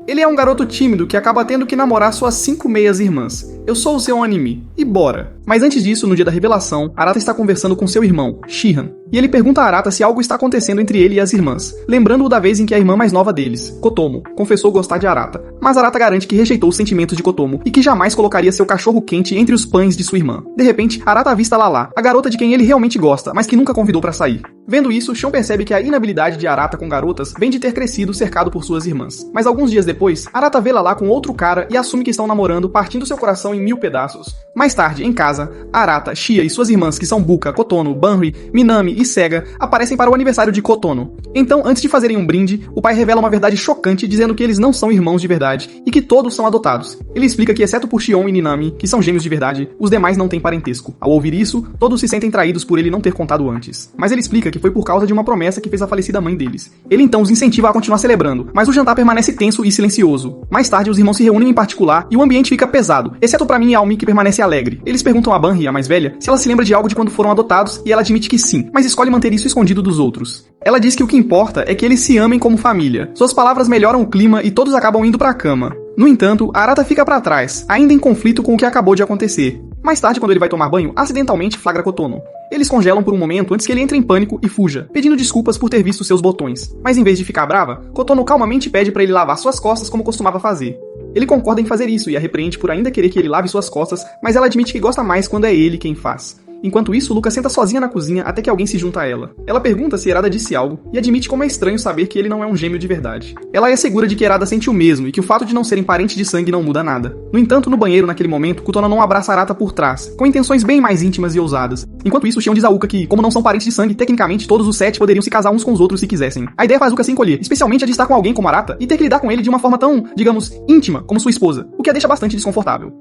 Ele é um garoto tímido que acaba tendo que namorar suas 5 meias-irmãs. Eu sou o seu anime. E bora! Mas antes disso, no dia da revelação, Arata está conversando com seu irmão, Shihan. E ele pergunta a Arata se algo está acontecendo entre ele e as irmãs, lembrando-o da vez em que a irmã mais nova deles, Kotomo, confessou gostar de Arata. Mas Arata garante que rejeitou os sentimentos de Kotomo e que jamais colocaria seu cachorro quente entre os pães de sua irmã. De repente, Arata avista Lala, a garota de quem ele realmente gosta, mas que nunca convidou para sair. Vendo isso, Shon percebe que a inabilidade de Arata com garotas vem de ter crescido cercado por suas irmãs. Mas alguns dias depois, Arata vê Lala com outro cara e assume que estão namorando, partindo seu coração em 1000 pedaços. Mais tarde, em casa, Arata, Shia e suas irmãs, que são Buka, Kotono, Banri, Minami e Sega, aparecem para o aniversário de Kotono. Então, antes de fazerem um brinde, o pai revela uma verdade chocante dizendo que eles não são irmãos de verdade e que todos são adotados. Ele explica que, exceto por Shion e Ninami, que são gêmeos de verdade, os demais não têm parentesco. Ao ouvir isso, todos se sentem traídos por ele não ter contado antes. Mas ele explica que foi por causa de uma promessa que fez a falecida mãe deles. Ele então os incentiva a continuar celebrando, mas o jantar permanece tenso e silencioso. Mais tarde, os irmãos se reúnem em particular e o ambiente fica pesado, exceto pra mim e Aomi, que permanece alegre. Eles perguntam a Banri, a mais velha, se ela se lembra de algo de quando foram adotados e ela admite que sim, mas escolhe manter isso escondido dos outros. Ela diz que o que importa é que eles se amem como família. Suas palavras melhoram o clima e todos acabam indo pra cama. No entanto, Arata fica pra trás, ainda em conflito com o que acabou de acontecer. Mais tarde, quando ele vai tomar banho, acidentalmente flagra Kotono. Eles congelam por um momento antes que ele entre em pânico e fuja, pedindo desculpas por ter visto seus botões. Mas em vez de ficar brava, Kotono calmamente pede pra ele lavar suas costas como costumava fazer. Ele concorda em fazer isso e a repreende por ainda querer que ele lave suas costas, mas ela admite que gosta mais quando é ele quem faz. Enquanto isso, Luca senta sozinha na cozinha até que alguém se junta a ela. Ela pergunta se Erada disse algo e admite como é estranho saber que ele não é um gêmeo de verdade. Ela é segura de que Erada sente o mesmo e que o fato de não serem parentes de sangue não muda nada. No entanto, no banheiro, naquele momento, Kotono não abraça Arata por trás, com intenções bem mais íntimas e ousadas. Enquanto isso, Shion diz a Uka que, como não são parentes de sangue, tecnicamente todos os 7 poderiam se casar uns com os outros se quisessem. A ideia faz Uka se encolher, especialmente a de estar com alguém como Arata e ter que lidar com ele de uma forma tão, digamos, íntima como sua esposa, o que a deixa bastante desconfortável.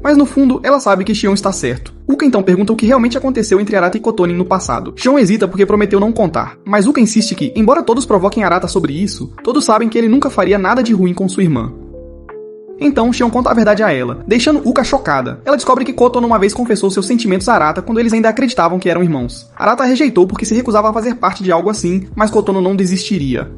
Mas no fundo, ela sabe que Shion está certo. Uka então pergunta o que realmente aconteceu entre Arata e Kotonin no passado. Shion hesita porque prometeu não contar, mas Uka insiste que, embora todos provoquem Arata sobre isso, todos sabem que ele nunca faria nada de ruim com sua irmã. Então, Shion conta a verdade a ela, deixando Uka chocada. Ela descobre que Kotono uma vez confessou seus sentimentos a Arata quando eles ainda acreditavam que eram irmãos. Arata a rejeitou porque se recusava a fazer parte de algo assim, mas Kotono não desistiria.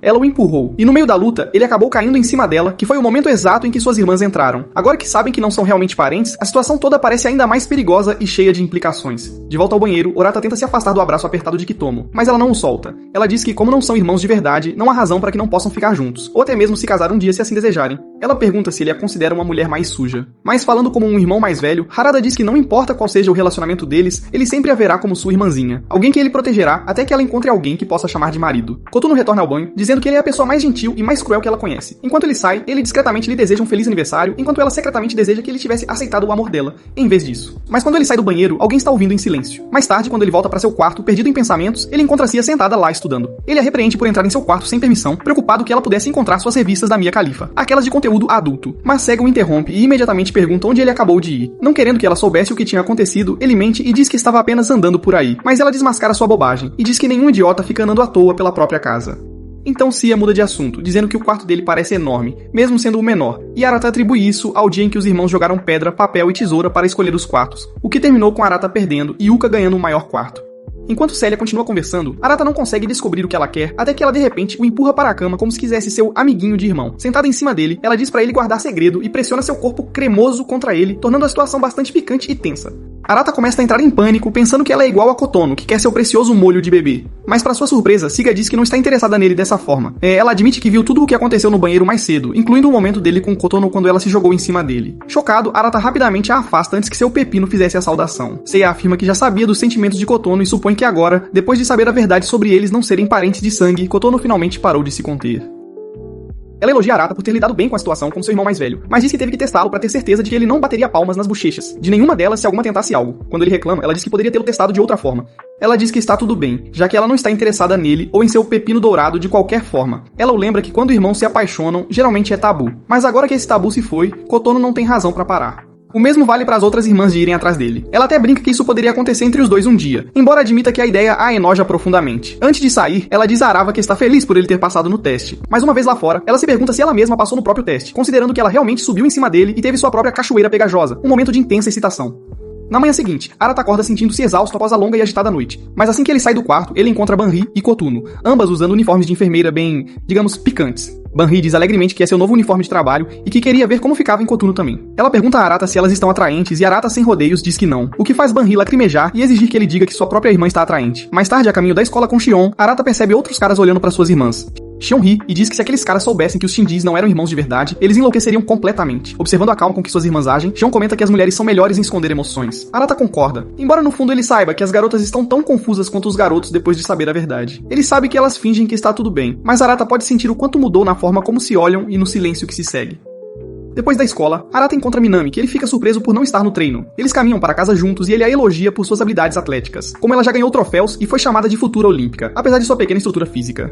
Ela o empurrou, e no meio da luta, ele acabou caindo em cima dela, que foi o momento exato em que suas irmãs entraram. Agora que sabem que não são realmente parentes, a situação toda parece ainda mais perigosa e cheia de implicações. De volta ao banheiro, Orata tenta se afastar do abraço apertado de Kitomo, mas ela não o solta. Ela diz que, como não são irmãos de verdade, não há razão para que não possam ficar juntos, ou até mesmo se casar um dia se assim desejarem. Ela pergunta se ele a considera uma mulher mais suja. Mas falando como um irmão mais velho, Harada diz que não importa qual seja o relacionamento deles, ele sempre a verá como sua irmãzinha. Alguém que ele protegerá até que ela encontre alguém que possa chamar de marido. Kotono retorna ao banho, dizendo que ele é a pessoa mais gentil e mais cruel que ela conhece. Enquanto ele sai, ele discretamente lhe deseja um feliz aniversário, enquanto ela secretamente deseja que ele tivesse aceitado o amor dela, em vez disso. Mas quando ele sai do banheiro, alguém está ouvindo em silêncio. Mais tarde, quando ele volta para seu quarto, perdido em pensamentos, ele encontra Cia sentada lá estudando. Ele a repreende por entrar em seu quarto sem permissão, preocupado que ela pudesse encontrar suas revistas da Mia Khalifa, aquelas de conteúdo adulto. Mas Sega o interrompe e imediatamente pergunta onde ele acabou de ir. Não querendo que ela soubesse o que tinha acontecido, ele mente e diz que estava apenas andando por aí. Mas ela desmascara sua bobagem e diz que nenhum idiota fica andando à toa pela própria casa. Então Cia muda de assunto, dizendo que o quarto dele parece enorme, mesmo sendo o menor, e Arata atribui isso ao dia em que os irmãos jogaram pedra, papel e tesoura para escolher os quartos, o que terminou com Arata perdendo e Yuka ganhando o maior quarto. Enquanto Célia continua conversando, Arata não consegue descobrir o que ela quer, até que ela de repente o empurra para a cama como se quisesse seu amiguinho de irmão. Sentada em cima dele, ela diz para ele guardar segredo e pressiona seu corpo cremoso contra ele, tornando a situação bastante picante e tensa. Arata começa a entrar em pânico, pensando que ela é igual a Kotono, que quer seu precioso molho de bebê. Mas para sua surpresa, Siga diz que não está interessada nele dessa forma. Ela admite que viu tudo o que aconteceu no banheiro mais cedo, incluindo o momento dele com Kotono quando ela se jogou em cima dele. Chocado, Arata rapidamente a afasta antes que seu pepino fizesse a saudação. Seiya afirma que já sabia dos sentimentos de Kotono e supõe que agora, depois de saber a verdade sobre eles não serem parentes de sangue, Kotono finalmente parou de se conter. Ela elogia Arata por ter lidado bem com a situação com seu irmão mais velho, mas diz que teve que testá-lo para ter certeza de que ele não bateria palmas nas bochechas, de nenhuma delas se alguma tentasse algo. Quando ele reclama, ela diz que poderia tê-lo testado de outra forma. Ela diz que está tudo bem, já que ela não está interessada nele ou em seu pepino dourado de qualquer forma. Ela o lembra que quando irmãos se apaixonam, geralmente é tabu. Mas agora que esse tabu se foi, Kotono não tem razão para parar. O mesmo vale para as outras irmãs de irem atrás dele. Ela até brinca que isso poderia acontecer entre os dois um dia, embora admita que a ideia a enoja profundamente. Antes de sair, ela diz a Arava que está feliz por ele ter passado no teste. Mas uma vez lá fora, ela se pergunta se ela mesma passou no próprio teste, considerando que ela realmente subiu em cima dele e teve sua própria cachoeira pegajosa, um momento de intensa excitação. Na manhã seguinte, Arata acorda sentindo-se exausto após a longa e agitada noite. Mas assim que ele sai do quarto, ele encontra Banri e Kotuno, ambas usando uniformes de enfermeira bem, digamos, picantes. Banri diz alegremente que é seu novo uniforme de trabalho e que queria ver como ficava em Kotuno também. Ela pergunta a Arata se elas estão atraentes e Arata, sem rodeios, diz que não, o que faz Banri lacrimejar e exigir que ele diga que sua própria irmã está atraente. Mais tarde, a caminho da escola com Xion, Arata percebe outros caras olhando para suas irmãs. Xion ri e diz que se aqueles caras soubessem que os Shinjis não eram irmãos de verdade, eles enlouqueceriam completamente. Observando a calma com que suas irmãs agem, Xion comenta que as mulheres são melhores em esconder emoções. Arata concorda, embora no fundo ele saiba que as garotas estão tão confusas quanto os garotos depois de saber a verdade. Ele sabe que elas fingem que está tudo bem, mas Arata pode sentir o quanto mudou na forma como se olham e no silêncio que se segue. Depois da escola, Arata encontra Minami, que ele fica surpreso por não estar no treino. Eles caminham para casa juntos e ele a elogia por suas habilidades atléticas, como ela já ganhou troféus e foi chamada de futura olímpica, apesar de sua pequena estrutura física.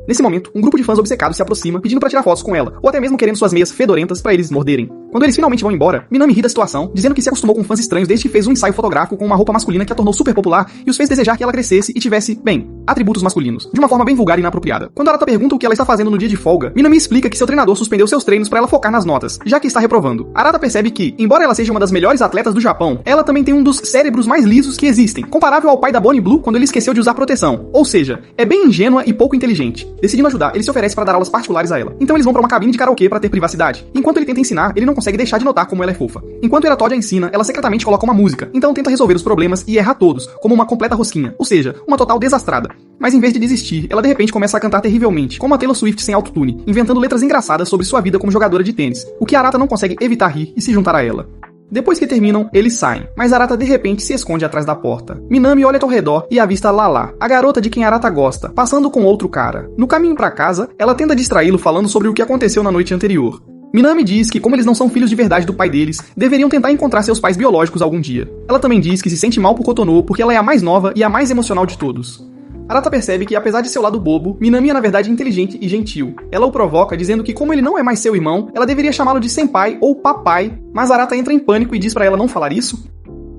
Nesse momento, um grupo de fãs obcecados se aproxima, pedindo pra tirar fotos com ela, ou até mesmo querendo suas meias fedorentas pra eles morderem. Quando eles finalmente vão embora, Minami ri da situação, dizendo que se acostumou com fãs estranhos desde que fez um ensaio fotográfico com uma roupa masculina que a tornou super popular e os fez desejar que ela crescesse e tivesse, bem, atributos masculinos, de uma forma bem vulgar e inapropriada. Quando Arata pergunta o que ela está fazendo no dia de folga, Minami explica que seu treinador suspendeu seus treinos pra ela focar nas notas, já que está reprovando. Arata percebe que, embora ela seja uma das melhores atletas do Japão, ela também tem um dos cérebros mais lisos que existem, comparável ao pai da Bonnie Blue quando ele esqueceu de usar proteção. Ou seja, é bem ingênua e pouco inteligente. Decidindo ajudar, ele se oferece para dar aulas particulares a ela. Então eles vão para uma cabine de karaokê para ter privacidade. Enquanto ele tenta ensinar, ele não consegue deixar de notar como ela é fofa. Enquanto Eratódia ensina, ela secretamente coloca uma música, então tenta resolver os problemas e erra todos, como uma completa rosquinha, ou seja, uma total desastrada. Mas em vez de desistir, ela de repente começa a cantar terrivelmente, como a Taylor Swift sem autotune, inventando letras engraçadas sobre sua vida como jogadora de tênis, o que Arata não consegue evitar rir e se juntar a ela. Depois que terminam, eles saem, mas Arata de repente se esconde atrás da porta. Minami olha ao redor e avista Lala, a garota de quem Arata gosta, passando com outro cara. No caminho pra casa, ela tenta distraí-lo falando sobre o que aconteceu na noite anterior. Minami diz que, como eles não são filhos de verdade do pai deles, deveriam tentar encontrar seus pais biológicos algum dia. Ela também diz que se sente mal por Kotono porque ela é a mais nova e a mais emocional de todos. Arata percebe que, apesar de seu lado bobo, Minami é na verdade inteligente e gentil. Ela o provoca dizendo que, como ele não é mais seu irmão, ela deveria chamá-lo de senpai ou papai, mas Arata entra em pânico e diz pra ela não falar isso.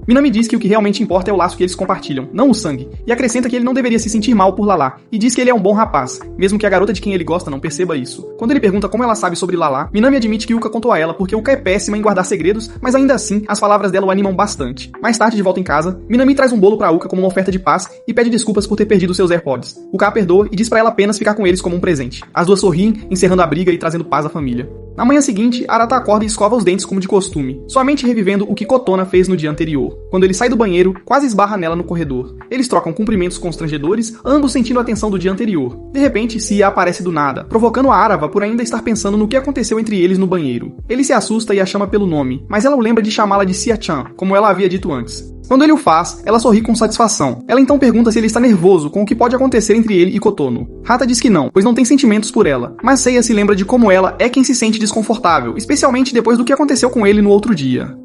Minami diz que o que realmente importa é o laço que eles compartilham, não o sangue, e acrescenta que ele não deveria se sentir mal por Lala, e diz que ele é um bom rapaz, mesmo que a garota de quem ele gosta não perceba isso. Quando ele pergunta como ela sabe sobre Lala, Minami admite que Yuka contou a ela porque Yuka é péssima em guardar segredos, mas ainda assim, as palavras dela o animam bastante. Mais tarde, de volta em casa, Minami traz um bolo pra Yuka como uma oferta de paz e pede desculpas por ter perdido seus AirPods. Yuka a perdoa e diz pra ela apenas ficar com eles como um presente. As duas sorriem, encerrando a briga e trazendo paz à família. Na manhã seguinte, Arata acorda e escova os dentes como de costume, somente revivendo o que Kotona fez no dia anterior. Quando ele sai do banheiro, quase esbarra nela no corredor. Eles trocam cumprimentos constrangedores, ambos sentindo a tensão do dia anterior. De repente, Sia aparece do nada, provocando a Arava por ainda estar pensando no que aconteceu entre eles no banheiro. Ele se assusta e a chama pelo nome, mas ela o lembra de chamá-la de Sia-chan, como ela havia dito antes. Quando ele o faz, ela sorri com satisfação. Ela então pergunta se ele está nervoso com o que pode acontecer entre ele e Kotono. Hata diz que não, pois não tem sentimentos por ela, mas Seiya se lembra de como ela é quem se sente desconfortável, especialmente depois do que aconteceu com ele no outro dia.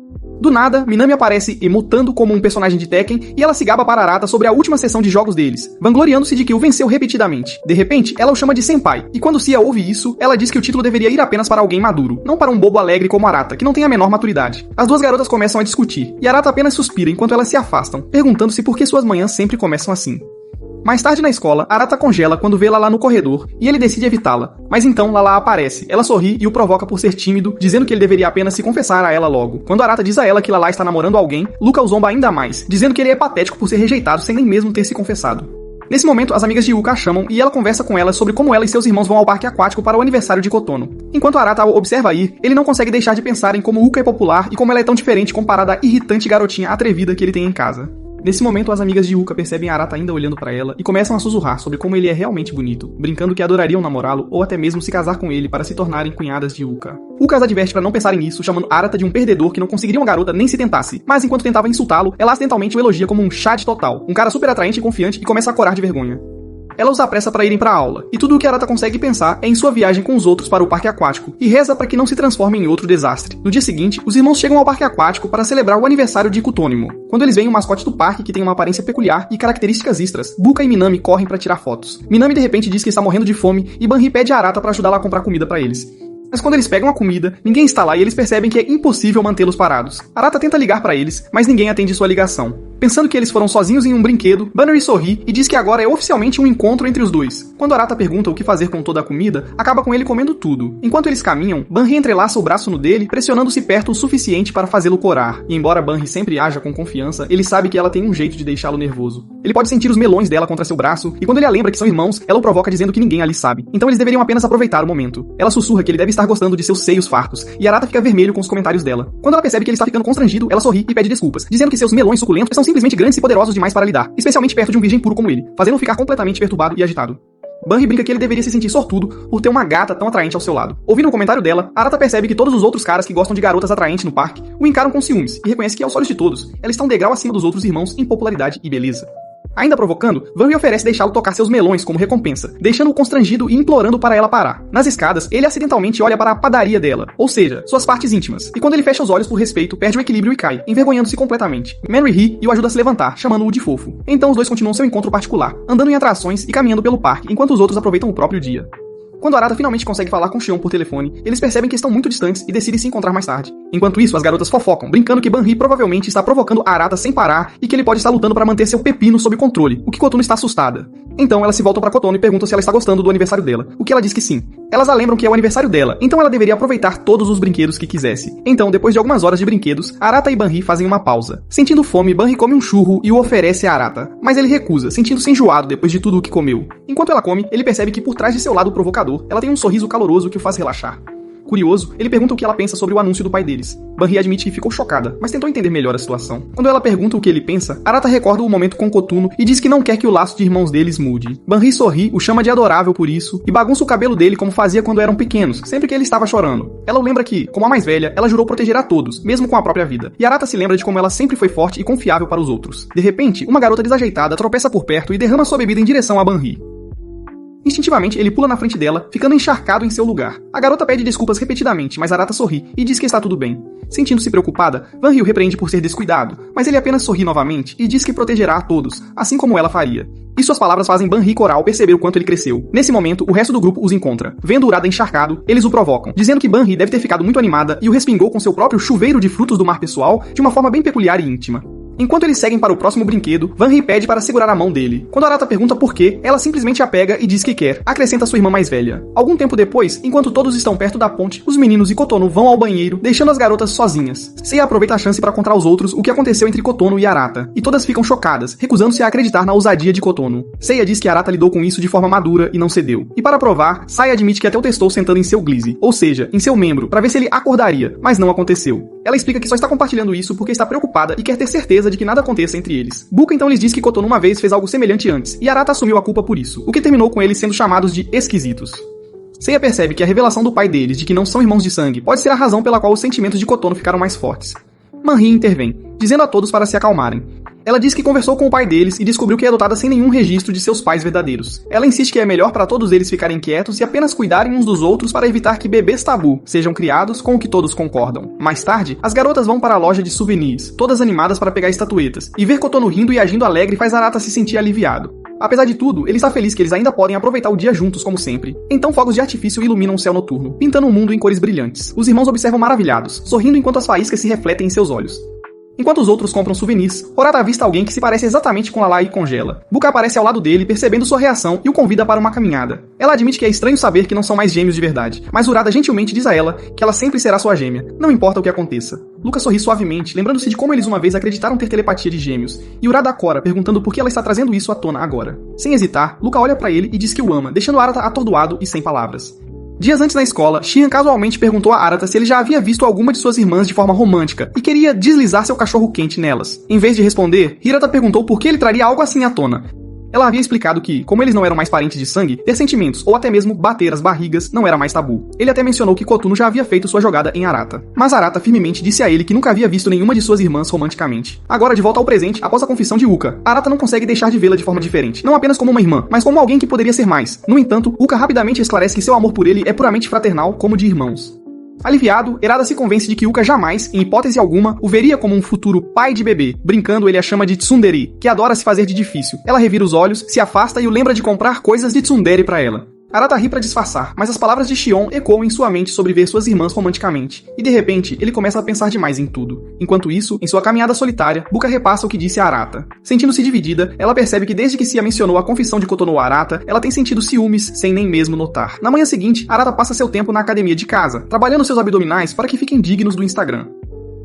Do nada, Minami aparece emutando como um personagem de Tekken e ela se gaba para Arata sobre a última sessão de jogos deles, vangloriando-se de que o venceu repetidamente. De repente, ela o chama de senpai, e quando Sia ouve isso, ela diz que o título deveria ir apenas para alguém maduro, não para um bobo alegre como Arata, que não tem a menor maturidade. As duas garotas começam a discutir, e Arata apenas suspira enquanto elas se afastam, perguntando-se por que suas manhãs sempre começam assim. Mais tarde na escola, Arata congela quando vê Lala no corredor, e ele decide evitá-la. Mas então Lala aparece, ela sorri e o provoca por ser tímido, dizendo que ele deveria apenas se confessar a ela logo. Quando Arata diz a ela que Lala está namorando alguém, Luca o zomba ainda mais, dizendo que ele é patético por ser rejeitado sem nem mesmo ter se confessado. Nesse momento, as amigas de Yuka a chamam e ela conversa com ela sobre como ela e seus irmãos vão ao parque aquático para o aniversário de Kotono. Enquanto Arata o observa ir, ele não consegue deixar de pensar em como Yuka é popular e como ela é tão diferente comparada à irritante garotinha atrevida que ele tem em casa. Nesse momento, as amigas de Yuka percebem Arata ainda olhando pra ela e começam a sussurrar sobre como ele é realmente bonito, brincando que adorariam namorá-lo ou até mesmo se casar com ele para se tornarem cunhadas de Yuka. Yuka as adverte pra não pensarem nisso, chamando Arata de um perdedor que não conseguiria uma garota nem se tentasse, mas enquanto tentava insultá-lo, ela acidentalmente o elogia como um chad total, um cara super atraente e confiante e começa a corar de vergonha. Ela os apressa para irem para a aula, e tudo o que Arata consegue pensar é em sua viagem com os outros para o parque aquático, e reza para que não se transforme em outro desastre. No dia seguinte, os irmãos chegam ao parque aquático para celebrar o aniversário de Kutônimo. Quando eles veem o mascote do parque, que tem uma aparência peculiar e características extras, Buka e Minami correm para tirar fotos. Minami de repente diz que está morrendo de fome, e Banri pede a Arata para ajudá-la a comprar comida para eles. Mas quando eles pegam a comida, ninguém está lá e eles percebem que é impossível mantê-los parados. Arata tenta ligar para eles, mas ninguém atende sua ligação. Pensando que eles foram sozinhos em um brinquedo, Bannery sorri e diz que agora é oficialmente um encontro entre os dois. Quando Arata pergunta o que fazer com toda a comida, acaba com ele comendo tudo. Enquanto eles caminham, Banri entrelaça o braço no dele, pressionando-se perto o suficiente para fazê-lo corar. E embora Banri sempre haja com confiança, ele sabe que ela tem um jeito de deixá-lo nervoso. Ele pode sentir os melões dela contra seu braço, e quando ele a lembra que são irmãos, ela o provoca dizendo que ninguém ali sabe. Então eles deveriam apenas aproveitar o momento. Ela sussurra que ele deve estar gostando de seus seios fartos, e Arata fica vermelho com os comentários dela. Quando ela percebe que ele está ficando constrangido, ela sorri e pede desculpas, dizendo que seus melões suculentos são simplesmente grandes e poderosos demais para lidar, especialmente perto de um virgem puro como ele, fazendo-o ficar completamente perturbado e agitado. Banri brinca que ele deveria se sentir sortudo por ter uma gata tão atraente ao seu lado. Ouvindo o comentário dela, Arata percebe que todos os outros caras que gostam de garotas atraentes no parque o encaram com ciúmes e reconhece que, aos olhos de todos, ela está um degrau acima dos outros irmãos em popularidade e beleza. Ainda provocando, Banri oferece deixá-lo tocar seus melões como recompensa, deixando-o constrangido e implorando para ela parar. Nas escadas, ele acidentalmente olha para a padaria dela, ou seja, suas partes íntimas, e quando ele fecha os olhos por respeito, perde o equilíbrio e cai, envergonhando-se completamente. Manry ri e o ajuda a se levantar, chamando-o de fofo. Então os dois continuam seu encontro particular, andando em atrações e caminhando pelo parque, enquanto os outros aproveitam o próprio dia. Quando Arata finalmente consegue falar com Xion por telefone, eles percebem que estão muito distantes e decidem se encontrar mais tarde. Enquanto isso, as garotas fofocam, brincando que Banri provavelmente está provocando Arata sem parar e que ele pode estar lutando para manter seu pepino sob controle, o que Kotono está assustada. Então elas se voltam para Kotono e perguntam se ela está gostando do aniversário dela, o que ela diz que sim. Elas a lembram que é o aniversário dela, então ela deveria aproveitar todos os brinquedos que quisesse. Então, depois de algumas horas de brinquedos, Arata e Banri fazem uma pausa. Sentindo fome, Banri come um churro e o oferece a Arata, mas ele recusa, sentindo-se enjoado depois de tudo o que comeu. Enquanto ela come, ele percebe que por trás de seu lado provocador, ela tem um sorriso caloroso que o faz relaxar. Curioso, ele pergunta o que ela pensa sobre o anúncio do pai deles. Banri admite que ficou chocada, mas tentou entender melhor a situação. Quando ela pergunta o que ele pensa, Arata recorda o momento com Kotuno e diz que não quer que o laço de irmãos deles mude. Banri sorri, o chama de adorável por isso, e bagunça o cabelo dele como fazia quando eram pequenos, sempre que ele estava chorando. Ela o lembra que, como a mais velha, ela jurou proteger a todos, mesmo com a própria vida. E Arata se lembra de como ela sempre foi forte e confiável para os outros. De repente, uma garota desajeitada tropeça por perto e derrama sua bebida em direção a Banri. Instintivamente, ele pula na frente dela, ficando encharcado em seu lugar. A garota pede desculpas repetidamente, mas Arata sorri e diz que está tudo bem. Sentindo-se preocupada, Banri o repreende por ser descuidado, mas ele apenas sorri novamente e diz que protegerá a todos, assim como ela faria. E suas palavras fazem Banri Coral perceber o quanto ele cresceu. Nesse momento, o resto do grupo os encontra. Vendo Urada encharcado, eles o provocam, dizendo que Banri deve ter ficado muito animada e o respingou com seu próprio chuveiro de frutos do mar pessoal de uma forma bem peculiar e íntima. Enquanto eles seguem para o próximo brinquedo, Banri pede para segurar a mão dele. Quando Arata pergunta por quê, ela simplesmente a pega e diz que quer, acrescenta sua irmã mais velha. Algum tempo depois, enquanto todos estão perto da ponte, os meninos e Kotono vão ao banheiro, deixando as garotas sozinhas. Seiya aproveita a chance para contar aos outros o que aconteceu entre Kotono e Arata, e todas ficam chocadas, recusando-se a acreditar na ousadia de Kotono. Seiya diz que Arata lidou com isso de forma madura e não cedeu. E para provar, Sai admite que até o testou sentando em seu glizzy, ou seja, em seu membro, para ver se ele acordaria, mas não aconteceu. Ela explica que só está compartilhando isso porque está preocupada e quer ter certeza de que nada aconteça entre eles. Buka então lhes diz que Kotono uma vez fez algo semelhante antes, e Arata assumiu a culpa por isso, o que terminou com eles sendo chamados de esquisitos. Seiya percebe que a revelação do pai deles de que não são irmãos de sangue pode ser a razão pela qual os sentimentos de Kotono ficaram mais fortes. Manri intervém, dizendo a todos para se acalmarem. Ela diz que conversou com o pai deles e descobriu que é adotada sem nenhum registro de seus pais verdadeiros. Ela insiste que é melhor para todos eles ficarem quietos e apenas cuidarem uns dos outros para evitar que bebês tabu sejam criados com o que todos concordam. Mais tarde, as garotas vão para a loja de souvenirs, todas animadas para pegar estatuetas, e ver Kotono rindo e agindo alegre faz Arata se sentir aliviado. Apesar de tudo, ele está feliz que eles ainda podem aproveitar o dia juntos como sempre. Então fogos de artifício iluminam o céu noturno, pintando o mundo em cores brilhantes. Os irmãos observam maravilhados, sorrindo enquanto as faíscas se refletem em seus olhos. Enquanto os outros compram souvenirs, Horata avista alguém que se parece exatamente com Lala e congela. Buka aparece ao lado dele, percebendo sua reação, e o convida para uma caminhada. Ela admite que é estranho saber que não são mais gêmeos de verdade, mas Urada gentilmente diz a ela que ela sempre será sua gêmea, não importa o que aconteça. Luca sorri suavemente, lembrando-se de como eles uma vez acreditaram ter telepatia de gêmeos, e Urada cora, perguntando por que ela está trazendo isso à tona agora. Sem hesitar, Luca olha para ele e diz que o ama, deixando Arata atordoado e sem palavras. Dias antes na escola, Shihan casualmente perguntou a Arata se ele já havia visto alguma de suas irmãs de forma romântica e queria deslizar seu cachorro quente nelas. Em vez de responder, Hirata perguntou por que ele traria algo assim à tona. Ela havia explicado que, como eles não eram mais parentes de sangue, ter sentimentos ou até mesmo bater as barrigas não era mais tabu. Ele até mencionou que Kotuno já havia feito sua jogada em Arata. Mas Arata firmemente disse a ele que nunca havia visto nenhuma de suas irmãs romanticamente. Agora, de volta ao presente, após a confissão de Uka, Arata não consegue deixar de vê-la de forma diferente. Não apenas como uma irmã, mas como alguém que poderia ser mais. No entanto, Uka rapidamente esclarece que seu amor por ele é puramente fraternal, como de irmãos. Aliviado, Erada se convence de que Uka jamais, em hipótese alguma, o veria como um futuro pai de bebê. Brincando, ele a chama de tsundere, que adora se fazer de difícil. Ela revira os olhos, se afasta e o lembra de comprar coisas de tsundere pra ela. Arata ri pra disfarçar, mas as palavras de Shion ecoam em sua mente sobre ver suas irmãs romanticamente, e de repente, ele começa a pensar demais em tudo. Enquanto isso, em sua caminhada solitária, Buka repassa o que disse a Arata. Sentindo-se dividida, ela percebe que desde que Sia mencionou a confissão de Kotonou a Arata, ela tem sentido ciúmes sem nem mesmo notar. Na manhã seguinte, Arata passa seu tempo na academia de casa, trabalhando seus abdominais para que fiquem dignos do Instagram.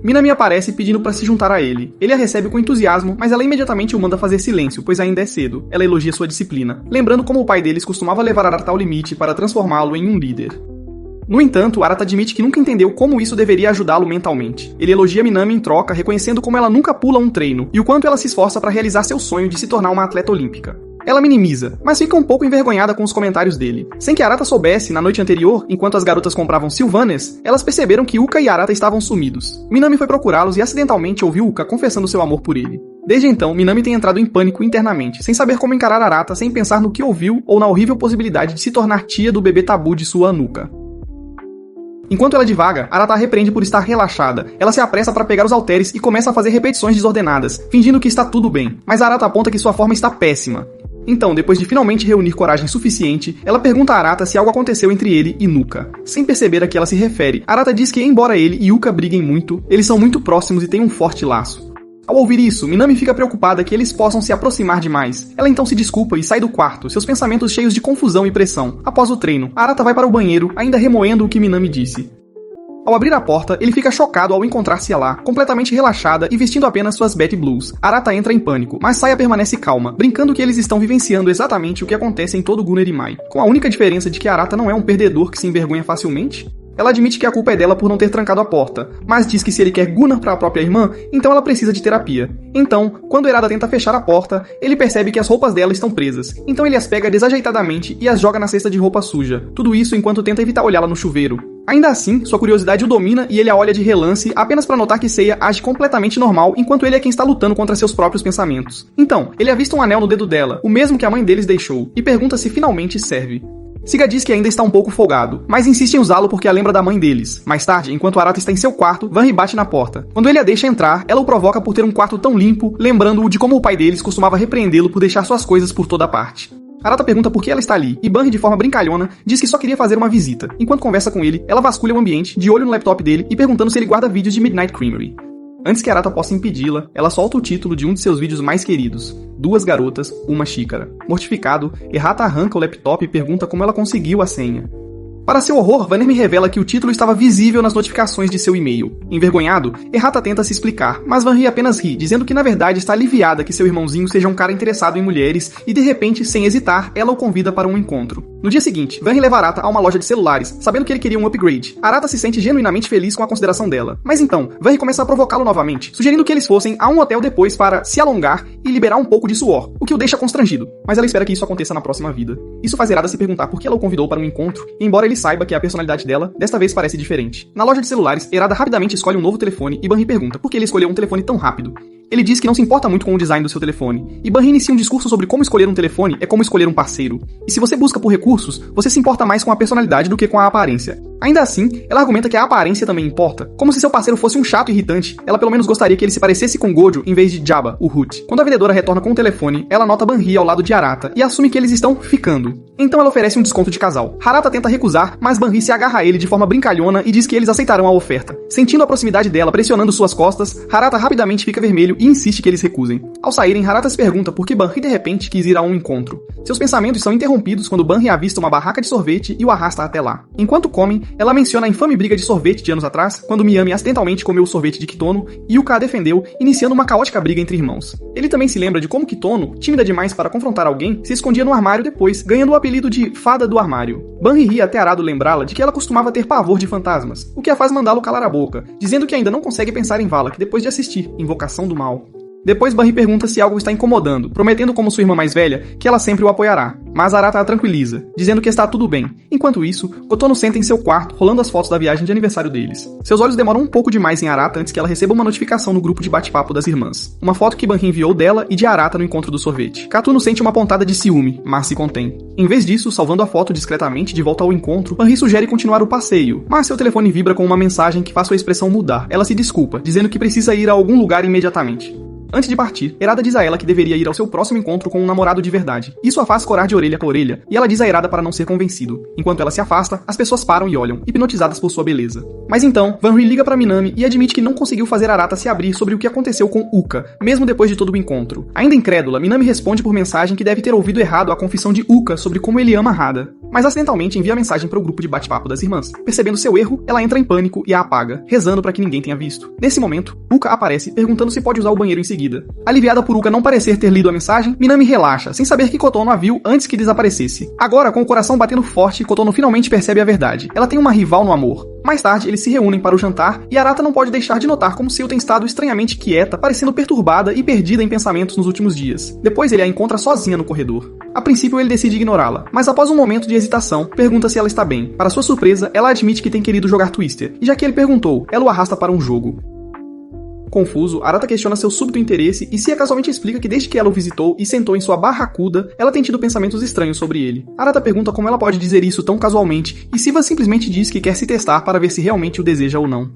Minami aparece pedindo para se juntar a ele. Ele a recebe com entusiasmo, mas ela imediatamente o manda fazer silêncio, pois ainda é cedo. Ela elogia sua disciplina, lembrando como o pai deles costumava levar Arata ao limite para transformá-lo em um líder. No entanto, Arata admite que nunca entendeu como isso deveria ajudá-lo mentalmente. Ele elogia Minami em troca, reconhecendo como ela nunca pula um treino, e o quanto ela se esforça para realizar seu sonho de se tornar uma atleta olímpica. Ela minimiza, mas fica um pouco envergonhada com os comentários dele. Sem que Arata soubesse, na noite anterior, enquanto as garotas compravam Sylvanas, elas perceberam que Uka e Arata estavam sumidos. Minami foi procurá-los e acidentalmente ouviu Uka confessando seu amor por ele. Desde então, Minami tem entrado em pânico internamente, sem saber como encarar Arata sem pensar no que ouviu ou na horrível possibilidade de se tornar tia do bebê tabu de sua Anuka. Enquanto ela divaga, Arata a repreende por estar relaxada. Ela se apressa para pegar os halteres e começa a fazer repetições desordenadas, fingindo que está tudo bem. Mas Arata aponta que sua forma está péssima. Então, depois de finalmente reunir coragem suficiente, ela pergunta a Arata se algo aconteceu entre ele e Nuka. Sem perceber a que ela se refere, Arata diz que, embora ele e Yuka briguem muito, eles são muito próximos e têm um forte laço. Ao ouvir isso, Minami fica preocupada que eles possam se aproximar demais. Ela então se desculpa e sai do quarto, seus pensamentos cheios de confusão e pressão. Após o treino, Arata vai para o banheiro, ainda remoendo o que Minami disse. Ao abrir a porta, ele fica chocado ao encontrar-se lá, completamente relaxada e vestindo apenas suas Betty Blues. Arata entra em pânico, mas Saya permanece calma, brincando que eles estão vivenciando exatamente o que acontece em todo Gunnerimai, com a única diferença de que Arata não é um perdedor que se envergonha facilmente. Ela admite que a culpa é dela por não ter trancado a porta, mas diz que se ele quer Gunnar para a própria irmã, então ela precisa de terapia. Então, quando Erada tenta fechar a porta, ele percebe que as roupas dela estão presas, então ele as pega desajeitadamente e as joga na cesta de roupa suja. Tudo isso enquanto tenta evitar olhá-la no chuveiro. Ainda assim, sua curiosidade o domina e ele a olha de relance apenas para notar que Seiya age completamente normal enquanto ele é quem está lutando contra seus próprios pensamentos. Então, ele avista um anel no dedo dela, o mesmo que a mãe deles deixou, e pergunta se finalmente serve. Siga diz que ainda está um pouco folgado, mas insiste em usá-lo porque a lembra da mãe deles. Mais tarde, enquanto Arata está em seu quarto, Vanri bate na porta. Quando ele a deixa entrar, ela o provoca por ter um quarto tão limpo, lembrando-o de como o pai deles costumava repreendê-lo por deixar suas coisas por toda parte. Arata pergunta por que ela está ali, e Banri, de forma brincalhona, diz que só queria fazer uma visita. Enquanto conversa com ele, ela vasculha o ambiente, de olho no laptop dele e perguntando se ele guarda vídeos de Midnight Creamery. Antes que Arata possa impedi-la, ela solta o título de um de seus vídeos mais queridos, 2 garotas, 1 xícara. Mortificado, Errata arranca o laptop e pergunta como ela conseguiu a senha. Para seu horror, Vanner me revela que o título estava visível nas notificações de seu e-mail. Envergonhado, Errata tenta se explicar, mas Vanri apenas ri, dizendo que na verdade está aliviada que seu irmãozinho seja um cara interessado em mulheres e de repente, sem hesitar, ela o convida para um encontro. No dia seguinte, Vanri leva Arata a uma loja de celulares, sabendo que ele queria um upgrade. Arata se sente genuinamente feliz com a consideração dela. Mas então, Vanri começa a provocá-lo novamente, sugerindo que eles fossem a um hotel depois para se alongar e liberar um pouco de suor, o que o deixa constrangido. Mas ela espera que isso aconteça na próxima vida. Isso faz Arata se perguntar por que ela o convidou para um encontro, e embora ele saiba que a personalidade dela desta vez parece diferente. Na loja de celulares, Erada rapidamente escolhe um novo telefone e Banri pergunta por que ele escolheu um telefone tão rápido. Ele diz que não se importa muito com o design do seu telefone, e Banri inicia um discurso sobre como escolher um telefone é como escolher um parceiro. E se você busca por recursos, você se importa mais com a personalidade do que com a aparência. Ainda assim, ela argumenta que a aparência também importa. Como se seu parceiro fosse um chato irritante, ela pelo menos gostaria que ele se parecesse com Gojo em vez de Jabba, o Hoot. Quando a vendedora retorna com o telefone, ela nota Banri ao lado de Arata e assume que eles estão ficando. Então ela oferece um desconto de casal. Arata tenta recusar, mas Banri se agarra a ele de forma brincalhona e diz que eles aceitarão a oferta. Sentindo a proximidade dela pressionando suas costas, Arata rapidamente fica vermelho e insiste que eles recusem. Ao saírem, Arata se pergunta por que Banri de repente quis ir a um encontro. Seus pensamentos são interrompidos quando Banri avista uma barraca de sorvete e o arrasta até lá. Enquanto comem, ela menciona a infame briga de sorvete de anos atrás, quando Miyami acidentalmente comeu o sorvete de Kitono e Yuka a defendeu, iniciando uma caótica briga entre irmãos. Ele também se lembra de como Kitono, tímida demais para confrontar alguém, se escondia no armário depois, ganhando o apelido de Fada do Armário. Banri ri até Arado lembrá-la de que ela costumava ter pavor de fantasmas, o que a faz mandá-lo calar a boca, dizendo que ainda não consegue pensar em Valak depois de assistir Invocação do Mal. Depois Banri pergunta se algo está incomodando, prometendo como sua irmã mais velha que ela sempre o apoiará. Mas Arata a tranquiliza, dizendo que está tudo bem. Enquanto isso, Kotono senta em seu quarto, rolando as fotos da viagem de aniversário deles. Seus olhos demoram um pouco demais em Arata antes que ela receba uma notificação no grupo de bate-papo das irmãs. Uma foto que Banri enviou dela e de Arata no encontro do sorvete. Katuno sente uma pontada de ciúme, mas se contém. Em vez disso, salvando a foto discretamente de volta ao encontro, Banri sugere continuar o passeio, mas seu telefone vibra com uma mensagem que faz sua expressão mudar. Ela se desculpa, dizendo que precisa ir a algum lugar imediatamente. Antes de partir, Erada diz a ela que deveria ir ao seu próximo encontro com um namorado de verdade. Isso a faz corar de orelha a orelha, e ela diz a Erada para não ser convencido. Enquanto ela se afasta, as pessoas param e olham, hipnotizadas por sua beleza. Mas então, Van Rhee liga para Minami e admite que não conseguiu fazer Arata se abrir sobre o que aconteceu com Uka, mesmo depois de todo o encontro. Ainda incrédula, Minami responde por mensagem que deve ter ouvido errado a confissão de Uka sobre como ele ama Hada, mas acidentalmente envia a mensagem para o grupo de bate-papo das irmãs. Percebendo seu erro, ela entra em pânico e a apaga, rezando para que ninguém tenha visto. Nesse momento, Uka aparece perguntando se pode usar o banheiro em seguida. Aliviada por Uka não parecer ter lido a mensagem, Minami relaxa, sem saber que Kotono a viu antes que desaparecesse. Agora, com o coração batendo forte, Kotono finalmente percebe a verdade. Ela tem uma rival no amor. Mais tarde, eles se reúnem para o jantar e Arata não pode deixar de notar como Sil tem estado estranhamente quieta, parecendo perturbada e perdida em pensamentos nos últimos dias. Depois ele a encontra sozinha no corredor. A princípio ele decide ignorá-la, mas após um momento de hesitação, pergunta se ela está bem. Para sua surpresa, ela admite que tem querido jogar Twister, e já que ele perguntou, ela o arrasta para um jogo. Confuso, Arata questiona seu súbito interesse e Cia casualmente explica que desde que ela o visitou e sentou em sua barracuda, ela tem tido pensamentos estranhos sobre ele. Arata pergunta como ela pode dizer isso tão casualmente, e Siva simplesmente diz que quer se testar para ver se realmente o deseja ou não.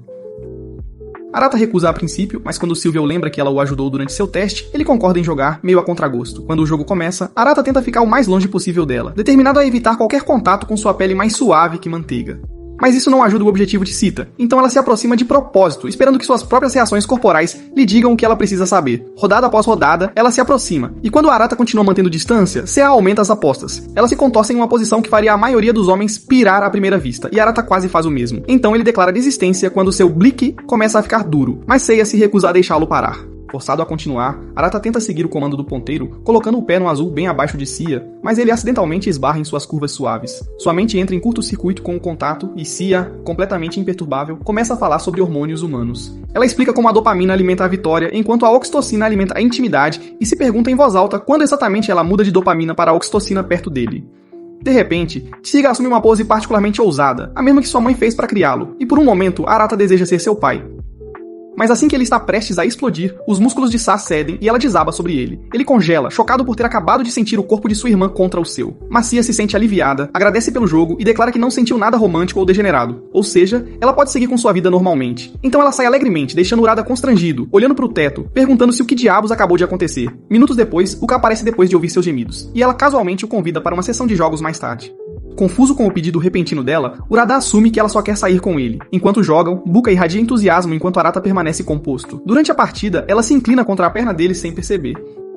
Arata recusa a princípio, mas quando Sylvia lembra que ela o ajudou durante seu teste, ele concorda em jogar, meio a contragosto. Quando o jogo começa, Arata tenta ficar o mais longe possível dela, determinado a evitar qualquer contato com sua pele mais suave que manteiga. Mas isso não ajuda o objetivo de Sita, então ela se aproxima de propósito, esperando que suas próprias reações corporais lhe digam o que ela precisa saber. Rodada após rodada, ela se aproxima, e quando Arata continua mantendo distância, Sea aumenta as apostas. Ela se contorce em uma posição que faria a maioria dos homens pirar à primeira vista, e Arata quase faz o mesmo. Então ele declara desistência quando seu blique começa a ficar duro, mas Seiya se recusa a deixá-lo parar. Forçado a continuar, Arata tenta seguir o comando do ponteiro, colocando o pé no azul bem abaixo de Cia, mas ele acidentalmente esbarra em suas curvas suaves. Sua mente entra em curto-circuito com o contato e Cia, completamente imperturbável, começa a falar sobre hormônios humanos. Ela explica como a dopamina alimenta a vitória, enquanto a oxitocina alimenta a intimidade, e se pergunta em voz alta quando exatamente ela muda de dopamina para a oxitocina perto dele. De repente, Tsiga assume uma pose particularmente ousada, a mesma que sua mãe fez para criá-lo, e por um momento Arata deseja ser seu pai. Mas assim que ele está prestes a explodir, os músculos de Sa cedem e ela desaba sobre ele. Ele congela, chocado por ter acabado de sentir o corpo de sua irmã contra o seu. Cia se sente aliviada, agradece pelo jogo e declara que não sentiu nada romântico ou degenerado. Ou seja, ela pode seguir com sua vida normalmente. Então ela sai alegremente, deixando Urada constrangido, olhando para o teto, perguntando se o que diabos acabou de acontecer. Minutos depois, Uka aparece depois de ouvir seus gemidos, e ela casualmente o convida para uma sessão de jogos mais tarde. Confuso com o pedido repentino dela, Urada assume que ela só quer sair com ele. Enquanto jogam, Buka irradia entusiasmo enquanto Arata permanece composto. Durante a partida, ela se inclina contra a perna dele sem perceber.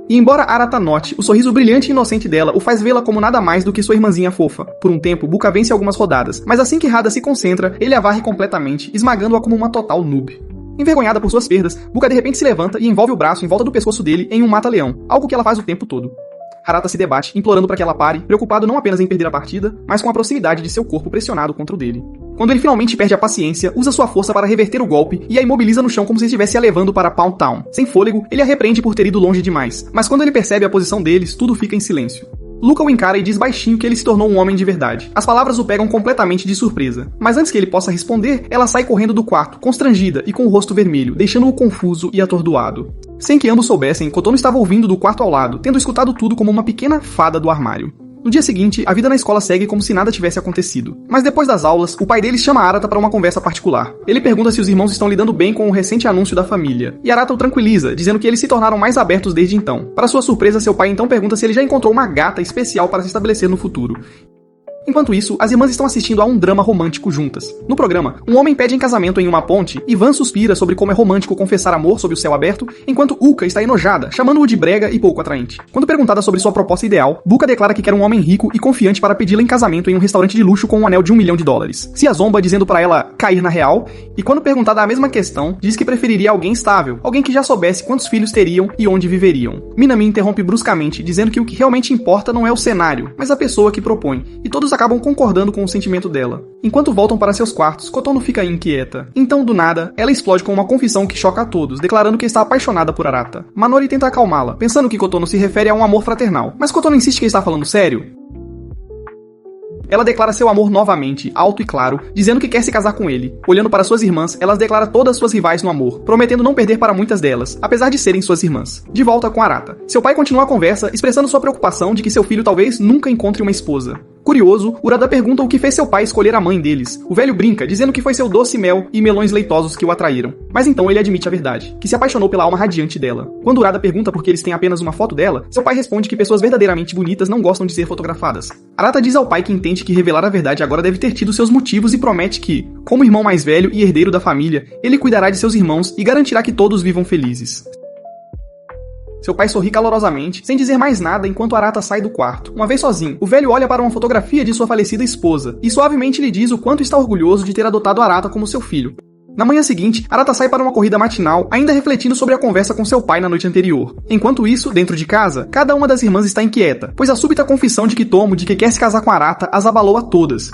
E embora Arata note, o sorriso brilhante e inocente dela o faz vê-la como nada mais do que sua irmãzinha fofa. Por um tempo, Buka vence algumas rodadas, mas assim que Hada se concentra, ele a varre completamente, esmagando-a como uma total noob. Envergonhada por suas perdas, Buka de repente se levanta e envolve o braço em volta do pescoço dele em um mata-leão, algo que ela faz o tempo todo. Arata se debate, implorando para que ela pare, preocupado não apenas em perder a partida, mas com a proximidade de seu corpo pressionado contra o dele. Quando ele finalmente perde a paciência, usa sua força para reverter o golpe e a imobiliza no chão como se estivesse a levando para Pound Town. Sem fôlego, ele a repreende por ter ido longe demais, mas quando ele percebe a posição deles, tudo fica em silêncio. Luca o encara e diz baixinho que ele se tornou um homem de verdade. As palavras o pegam completamente de surpresa, mas antes que ele possa responder, ela sai correndo do quarto, constrangida e com o rosto vermelho, deixando-o confuso e atordoado. Sem que ambos soubessem, Kotono estava ouvindo do quarto ao lado, tendo escutado tudo como uma pequena fada do armário. No dia seguinte, a vida na escola segue como se nada tivesse acontecido. Mas depois das aulas, o pai deles chama Arata para uma conversa particular. Ele pergunta se os irmãos estão lidando bem com o recente anúncio da família, e Arata o tranquiliza, dizendo que eles se tornaram mais abertos desde então. Para sua surpresa, seu pai então pergunta se ele já encontrou uma gata especial para se estabelecer no futuro. Enquanto isso, as irmãs estão assistindo a um drama romântico juntas. No programa, um homem pede em casamento em uma ponte e Van suspira sobre como é romântico confessar amor sob o céu aberto, enquanto Uka está enojada, chamando-o de brega e pouco atraente. Quando perguntada sobre sua proposta ideal, Buka declara que quer um homem rico e confiante para pedi-la em casamento em um restaurante de luxo com um anel de $1 milhão. Se a zomba dizendo para ela cair na real, e quando perguntada a mesma questão, diz que preferiria alguém estável, alguém que já soubesse quantos filhos teriam e onde viveriam. Minami interrompe bruscamente, dizendo que o que realmente importa não é o cenário, mas a pessoa que propõe, e todos acabam concordando com o sentimento dela. Enquanto voltam para seus quartos, Kotono fica inquieta. Então, do nada, ela explode com uma confissão que choca a todos, declarando que está apaixonada por Arata. Manori tenta acalmá-la, pensando que Kotono se refere a um amor fraternal, mas Kotono insiste que está falando sério. Ela declara seu amor novamente, alto e claro, dizendo que quer se casar com ele. Olhando para suas irmãs, ela declara todas suas rivais no amor, prometendo não perder para muitas delas, apesar de serem suas irmãs. De volta com Arata. Seu pai continua a conversa, expressando sua preocupação de que seu filho talvez nunca encontre uma esposa. Curioso, Urada pergunta o que fez seu pai escolher a mãe deles. O velho brinca, dizendo que foi seu doce mel e melões leitosos que o atraíram. Mas então ele admite a verdade, que se apaixonou pela alma radiante dela. Quando Urada pergunta por que eles têm apenas uma foto dela, seu pai responde que pessoas verdadeiramente bonitas não gostam de ser fotografadas. Arata diz ao pai que entende que revelar a verdade agora deve ter tido seus motivos e promete que, como irmão mais velho e herdeiro da família, ele cuidará de seus irmãos e garantirá que todos vivam felizes. Seu pai sorri calorosamente, sem dizer mais nada enquanto Arata sai do quarto. Uma vez sozinho, o velho olha para uma fotografia de sua falecida esposa e suavemente lhe diz o quanto está orgulhoso de ter adotado Arata como seu filho. Na manhã seguinte, Arata sai para uma corrida matinal, ainda refletindo sobre a conversa com seu pai na noite anterior. Enquanto isso, dentro de casa, cada uma das irmãs está inquieta, pois a súbita confissão de Kitomo de que quer se casar com Arata as abalou a todas.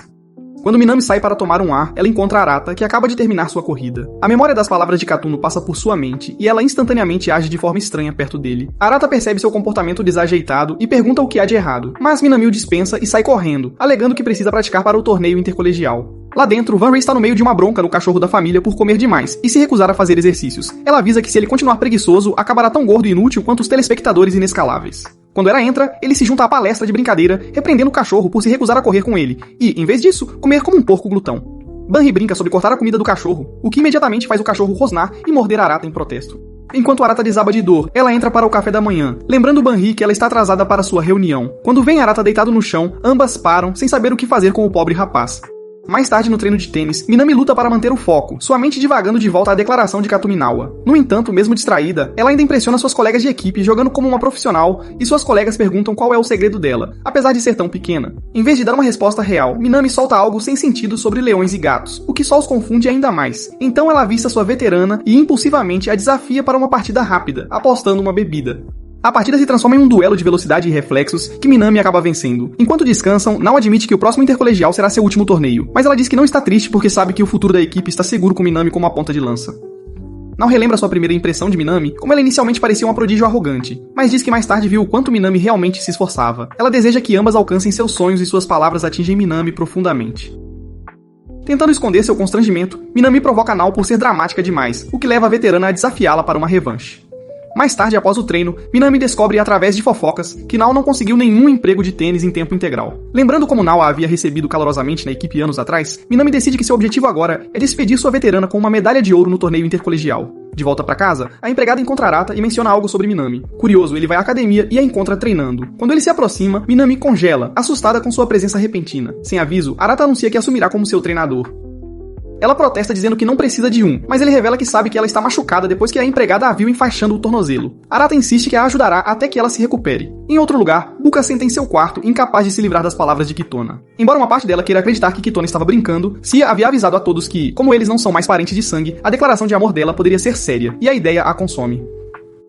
Quando Minami sai para tomar um ar, ela encontra Arata, que acaba de terminar sua corrida. A memória das palavras de Katuno passa por sua mente, e ela instantaneamente age de forma estranha perto dele. Arata percebe seu comportamento desajeitado e pergunta o que há de errado, mas Minami o dispensa e sai correndo, alegando que precisa praticar para o torneio intercolegial. Lá dentro, Van Ray está no meio de uma bronca no cachorro da família por comer demais e se recusar a fazer exercícios. Ela avisa que se ele continuar preguiçoso, acabará tão gordo e inútil quanto os telespectadores inescaláveis. Quando ela entra, ele se junta à palestra de brincadeira, repreendendo o cachorro por se recusar a correr com ele e, em vez disso, comer como um porco glutão. Banri brinca sobre cortar a comida do cachorro, o que imediatamente faz o cachorro rosnar e morder Arata em protesto. Enquanto Arata desaba de dor, ela entra para o café da manhã, lembrando Banri que ela está atrasada para sua reunião. Quando vem Arata deitado no chão, ambas param, sem saber o que fazer com o pobre rapaz. Mais tarde, no treino de tênis, Minami luta para manter o foco, sua mente divagando de volta à declaração de Katuminawa. No entanto, mesmo distraída, ela ainda impressiona suas colegas de equipe jogando como uma profissional e suas colegas perguntam qual é o segredo dela, apesar de ser tão pequena. Em vez de dar uma resposta real, Minami solta algo sem sentido sobre leões e gatos, o que só os confunde ainda mais. Então ela avista sua veterana e impulsivamente a desafia para uma partida rápida, apostando uma bebida. A partida se transforma em um duelo de velocidade e reflexos que Minami acaba vencendo. Enquanto descansam, Nao admite que o próximo intercolegial será seu último torneio, mas ela diz que não está triste porque sabe que o futuro da equipe está seguro com Minami como a ponta de lança. Nao relembra sua primeira impressão de Minami, como ela inicialmente parecia uma prodígio arrogante, mas diz que mais tarde viu o quanto Minami realmente se esforçava. Ela deseja que ambas alcancem seus sonhos e suas palavras atingem Minami profundamente. Tentando esconder seu constrangimento, Minami provoca Nao por ser dramática demais, o que leva a veterana a desafiá-la para uma revanche. Mais tarde, após o treino, Minami descobre através de fofocas que Nao não conseguiu nenhum emprego de tênis em tempo integral. Lembrando como Nao a havia recebido calorosamente na equipe anos atrás, Minami decide que seu objetivo agora é despedir sua veterana com uma medalha de ouro no torneio intercolegial. De volta para casa, a empregada encontra Arata e menciona algo sobre Minami. Curioso, ele vai à academia e a encontra treinando. Quando ele se aproxima, Minami congela, assustada com sua presença repentina. Sem aviso, Arata anuncia que assumirá como seu treinador. Ela protesta dizendo que não precisa de um, mas ele revela que sabe que ela está machucada depois que a empregada a viu enfaixando o tornozelo. Arata insiste que a ajudará até que ela se recupere. Em outro lugar, Buka senta em seu quarto, incapaz de se livrar das palavras de Kitona. Embora uma parte dela queira acreditar que Kitona estava brincando, Sia havia avisado a todos que, como eles não são mais parentes de sangue, a declaração de amor dela poderia ser séria, e a ideia a consome.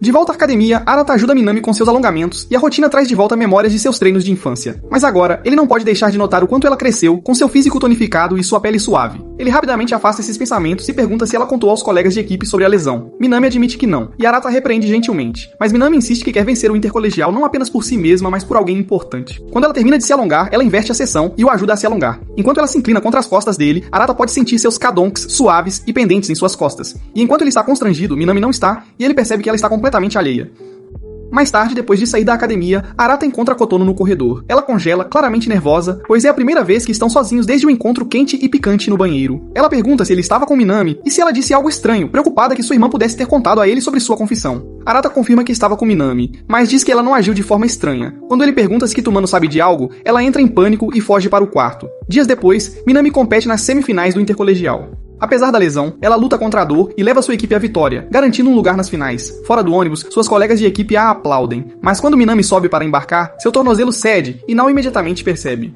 De volta à academia, Arata ajuda Minami com seus alongamentos e a rotina traz de volta memórias de seus treinos de infância. Mas agora, ele não pode deixar de notar o quanto ela cresceu com seu físico tonificado e sua pele suave. Ele rapidamente afasta esses pensamentos e pergunta se ela contou aos colegas de equipe sobre a lesão. Minami admite que não, e Arata repreende gentilmente. Mas Minami insiste que quer vencer o intercolegial não apenas por si mesma, mas por alguém importante. Quando ela termina de se alongar, ela inverte a sessão e o ajuda a se alongar. Enquanto ela se inclina contra as costas dele, Arata pode sentir seus kadonks suaves e pendentes em suas costas. E enquanto ele está constrangido, Minami não está, e ele percebe que ela está completamente alheia. Mais tarde, depois de sair da academia, Arata encontra Kotono no corredor. Ela congela, claramente nervosa, pois é a primeira vez que estão sozinhos desde o encontro quente e picante no banheiro. Ela pergunta se ele estava com Minami e se ela disse algo estranho, preocupada que sua irmã pudesse ter contado a ele sobre sua confissão. Arata confirma que estava com Minami, mas diz que ela não agiu de forma estranha. Quando ele pergunta se Kitumano sabe de algo, ela entra em pânico e foge para o quarto. Dias depois, Minami compete nas semifinais do intercolegial. Apesar da lesão, ela luta contra a dor e leva sua equipe à vitória, garantindo um lugar nas finais. Fora do ônibus, suas colegas de equipe a aplaudem. Mas quando Minami sobe para embarcar, seu tornozelo cede e Nao imediatamente percebe.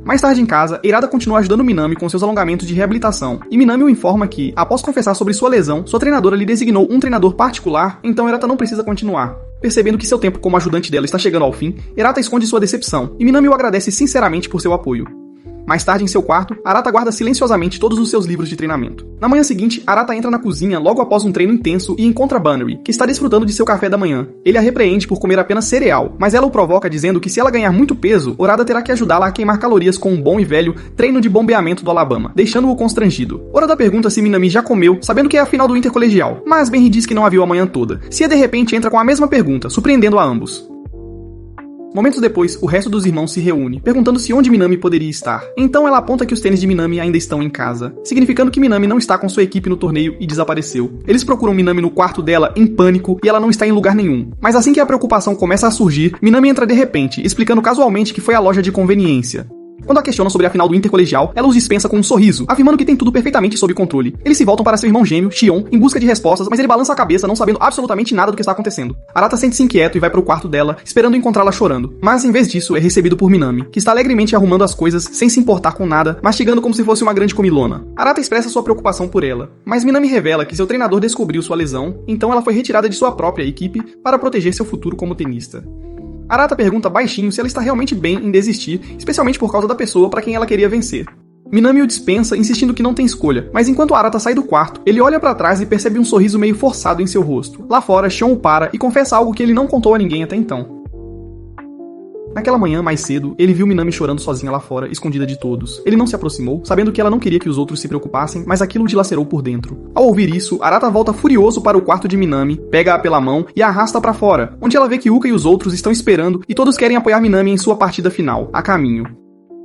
Mais tarde em casa, Eirada continua ajudando Minami com seus alongamentos de reabilitação, e Minami o informa que, após confessar sobre sua lesão, sua treinadora lhe designou um treinador particular, então Eirada não precisa continuar. Percebendo que seu tempo como ajudante dela está chegando ao fim, Eirada esconde sua decepção, e Minami o agradece sinceramente por seu apoio. Mais tarde, em seu quarto, Arata guarda silenciosamente todos os seus livros de treinamento. Na manhã seguinte, Arata entra na cozinha logo após um treino intenso e encontra Bannery, que está desfrutando de seu café da manhã. Ele a repreende por comer apenas cereal, mas ela o provoca dizendo que se ela ganhar muito peso, Orada terá que ajudá-la a queimar calorias com um bom e velho treino de bombeamento do Alabama, deixando-o constrangido. Orada pergunta se Minami já comeu, sabendo que é a final do intercolegial, mas Benry diz que não a viu a manhã toda. Sia de repente entra com a mesma pergunta, surpreendendo a ambos. Momentos depois, o resto dos irmãos se reúne, perguntando-se onde Minami poderia estar. Então ela aponta que os tênis de Minami ainda estão em casa, significando que Minami não está com sua equipe no torneio e desapareceu. Eles procuram Minami no quarto dela, em pânico, e ela não está em lugar nenhum. Mas assim que a preocupação começa a surgir, Minami entra de repente, explicando casualmente que foi à loja de conveniência. Quando a questionam sobre a final do intercolegial, ela os dispensa com um sorriso, afirmando que tem tudo perfeitamente sob controle. Eles se voltam para seu irmão gêmeo, Shion, em busca de respostas, mas ele balança a cabeça, não sabendo absolutamente nada do que está acontecendo. Arata sente-se inquieto e vai para o quarto dela, esperando encontrá-la chorando. Mas em vez disso, é recebido por Minami, que está alegremente arrumando as coisas, sem se importar com nada, mastigando como se fosse uma grande comilona. Arata expressa sua preocupação por ela, mas Minami revela que seu treinador descobriu sua lesão, então ela foi retirada de sua própria equipe para proteger seu futuro como tenista. Arata pergunta baixinho se ela está realmente bem em desistir, especialmente por causa da pessoa para quem ela queria vencer. Minami o dispensa, insistindo que não tem escolha, mas enquanto Arata sai do quarto, ele olha para trás e percebe um sorriso meio forçado em seu rosto. Lá fora, Shion o para e confessa algo que ele não contou a ninguém até então. Naquela manhã, mais cedo, ele viu Minami chorando sozinha lá fora, escondida de todos. Ele não se aproximou, sabendo que ela não queria que os outros se preocupassem, mas aquilo o dilacerou por dentro. Ao ouvir isso, Arata volta furioso para o quarto de Minami, pega-a pela mão e a arrasta para fora, onde ela vê que Uka e os outros estão esperando e todos querem apoiar Minami em sua partida final, a caminho.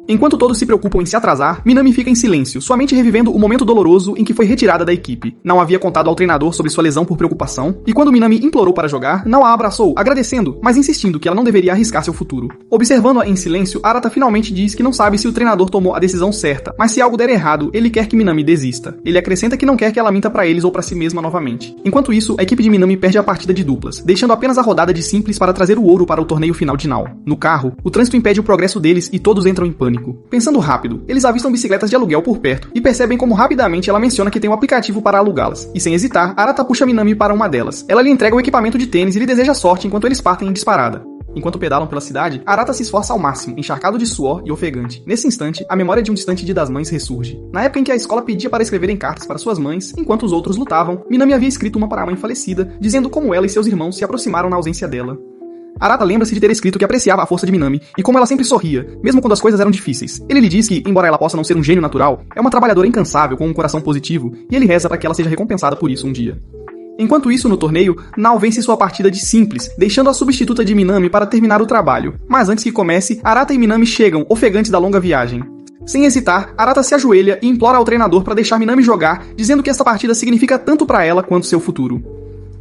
Enquanto todos se preocupam em se atrasar, Minami fica em silêncio, sua mente revivendo o momento doloroso em que foi retirada da equipe. Não havia contado ao treinador sobre sua lesão por preocupação, e quando Minami implorou para jogar, não a abraçou, agradecendo, mas insistindo que ela não deveria arriscar seu futuro. Observando-a em silêncio, Arata finalmente diz que não sabe se o treinador tomou a decisão certa, mas se algo der errado, ele quer que Minami desista. Ele acrescenta que não quer que ela minta para eles ou para si mesma novamente. Enquanto isso, a equipe de Minami perde a partida de duplas, deixando apenas a rodada de simples para trazer o ouro para o torneio final de Nao. No carro, o trânsito impede o progresso deles e todos entram em pânico. Pensando rápido, eles avistam bicicletas de aluguel por perto e percebem como rapidamente ela menciona que tem um aplicativo para alugá-las. E sem hesitar, Arata puxa Minami para uma delas. Ela lhe entrega o equipamento de tênis e lhe deseja sorte enquanto eles partem em disparada. Enquanto pedalam pela cidade, Arata se esforça ao máximo, encharcado de suor e ofegante. Nesse instante, a memória de um distante dia das mães ressurge. Na época em que a escola pedia para escreverem cartas para suas mães, enquanto os outros lutavam, Minami havia escrito uma para a mãe falecida, dizendo como ela e seus irmãos se aproximaram na ausência dela. Arata lembra-se de ter escrito que apreciava a força de Minami e como ela sempre sorria, mesmo quando as coisas eram difíceis. Ele lhe diz que, embora ela possa não ser um gênio natural, é uma trabalhadora incansável com um coração positivo, e ele reza para que ela seja recompensada por isso um dia. Enquanto isso, no torneio, Nao vence sua partida de simples, deixando a substituta de Minami para terminar o trabalho. Mas antes que comece, Arata e Minami chegam, ofegantes da longa viagem. Sem hesitar, Arata se ajoelha e implora ao treinador para deixar Minami jogar, dizendo que essa partida significa tanto para ela quanto seu futuro.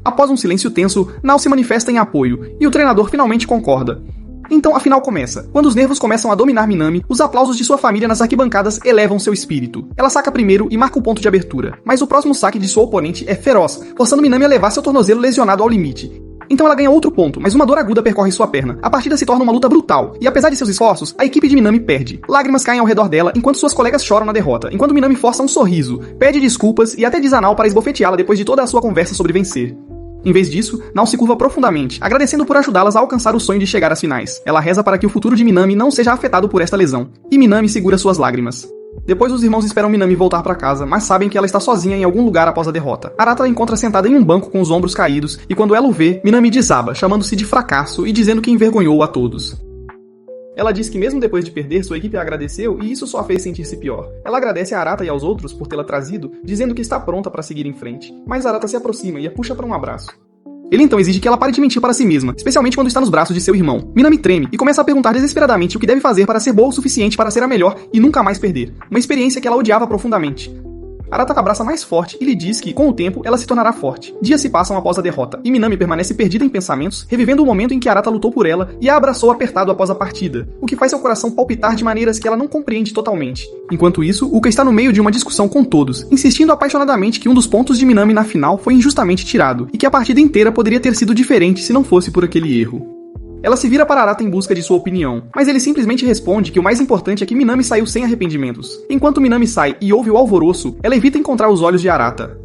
Após um silêncio tenso, Nao se manifesta em apoio, e o treinador finalmente concorda. Então a final começa. Quando os nervos começam a dominar Minami, os aplausos de sua família nas arquibancadas elevam seu espírito. Ela saca primeiro e marca o ponto de abertura, mas o próximo saque de sua oponente é feroz, forçando Minami a levar seu tornozelo lesionado ao limite. Então ela ganha outro ponto, mas uma dor aguda percorre sua perna. A partida se torna uma luta brutal, e apesar de seus esforços, a equipe de Minami perde. Lágrimas caem ao redor dela, enquanto suas colegas choram na derrota, enquanto Minami força um sorriso, pede desculpas e até diz a Nao para esbofeteá-la depois de toda a sua conversa sobre vencer. Em vez disso, Nao se curva profundamente, agradecendo por ajudá-las a alcançar o sonho de chegar às finais. Ela reza para que o futuro de Minami não seja afetado por esta lesão, e Minami segura suas lágrimas. Depois os irmãos esperam Minami voltar para casa, mas sabem que ela está sozinha em algum lugar após a derrota. Arata a encontra sentada em um banco com os ombros caídos, e quando ela o vê, Minami desaba, chamando-se de fracasso e dizendo que envergonhou a todos. Ela diz que mesmo depois de perder, sua equipe a agradeceu e isso só a fez sentir-se pior. Ela agradece a Arata e aos outros por tê-la trazido, dizendo que está pronta para seguir em frente. Mas Arata se aproxima e a puxa para um abraço. Ele então exige que ela pare de mentir para si mesma, especialmente quando está nos braços de seu irmão. Minami treme e começa a perguntar desesperadamente o que deve fazer para ser boa o suficiente para ser a melhor e nunca mais perder. Uma experiência que ela odiava profundamente. Arata a abraça mais forte e lhe diz que, com o tempo, ela se tornará forte. Dias se passam após a derrota, e Minami permanece perdida em pensamentos, revivendo o momento em que Arata lutou por ela e a abraçou apertado após a partida, o que faz seu coração palpitar de maneiras que ela não compreende totalmente. Enquanto isso, Uka está no meio de uma discussão com todos, insistindo apaixonadamente que um dos pontos de Minami na final foi injustamente tirado, e que a partida inteira poderia ter sido diferente se não fosse por aquele erro. Ela se vira para Arata em busca de sua opinião, mas ele simplesmente responde que o mais importante é que Minami saiu sem arrependimentos. Enquanto Minami sai e ouve o alvoroço, ela evita encontrar os olhos de Arata.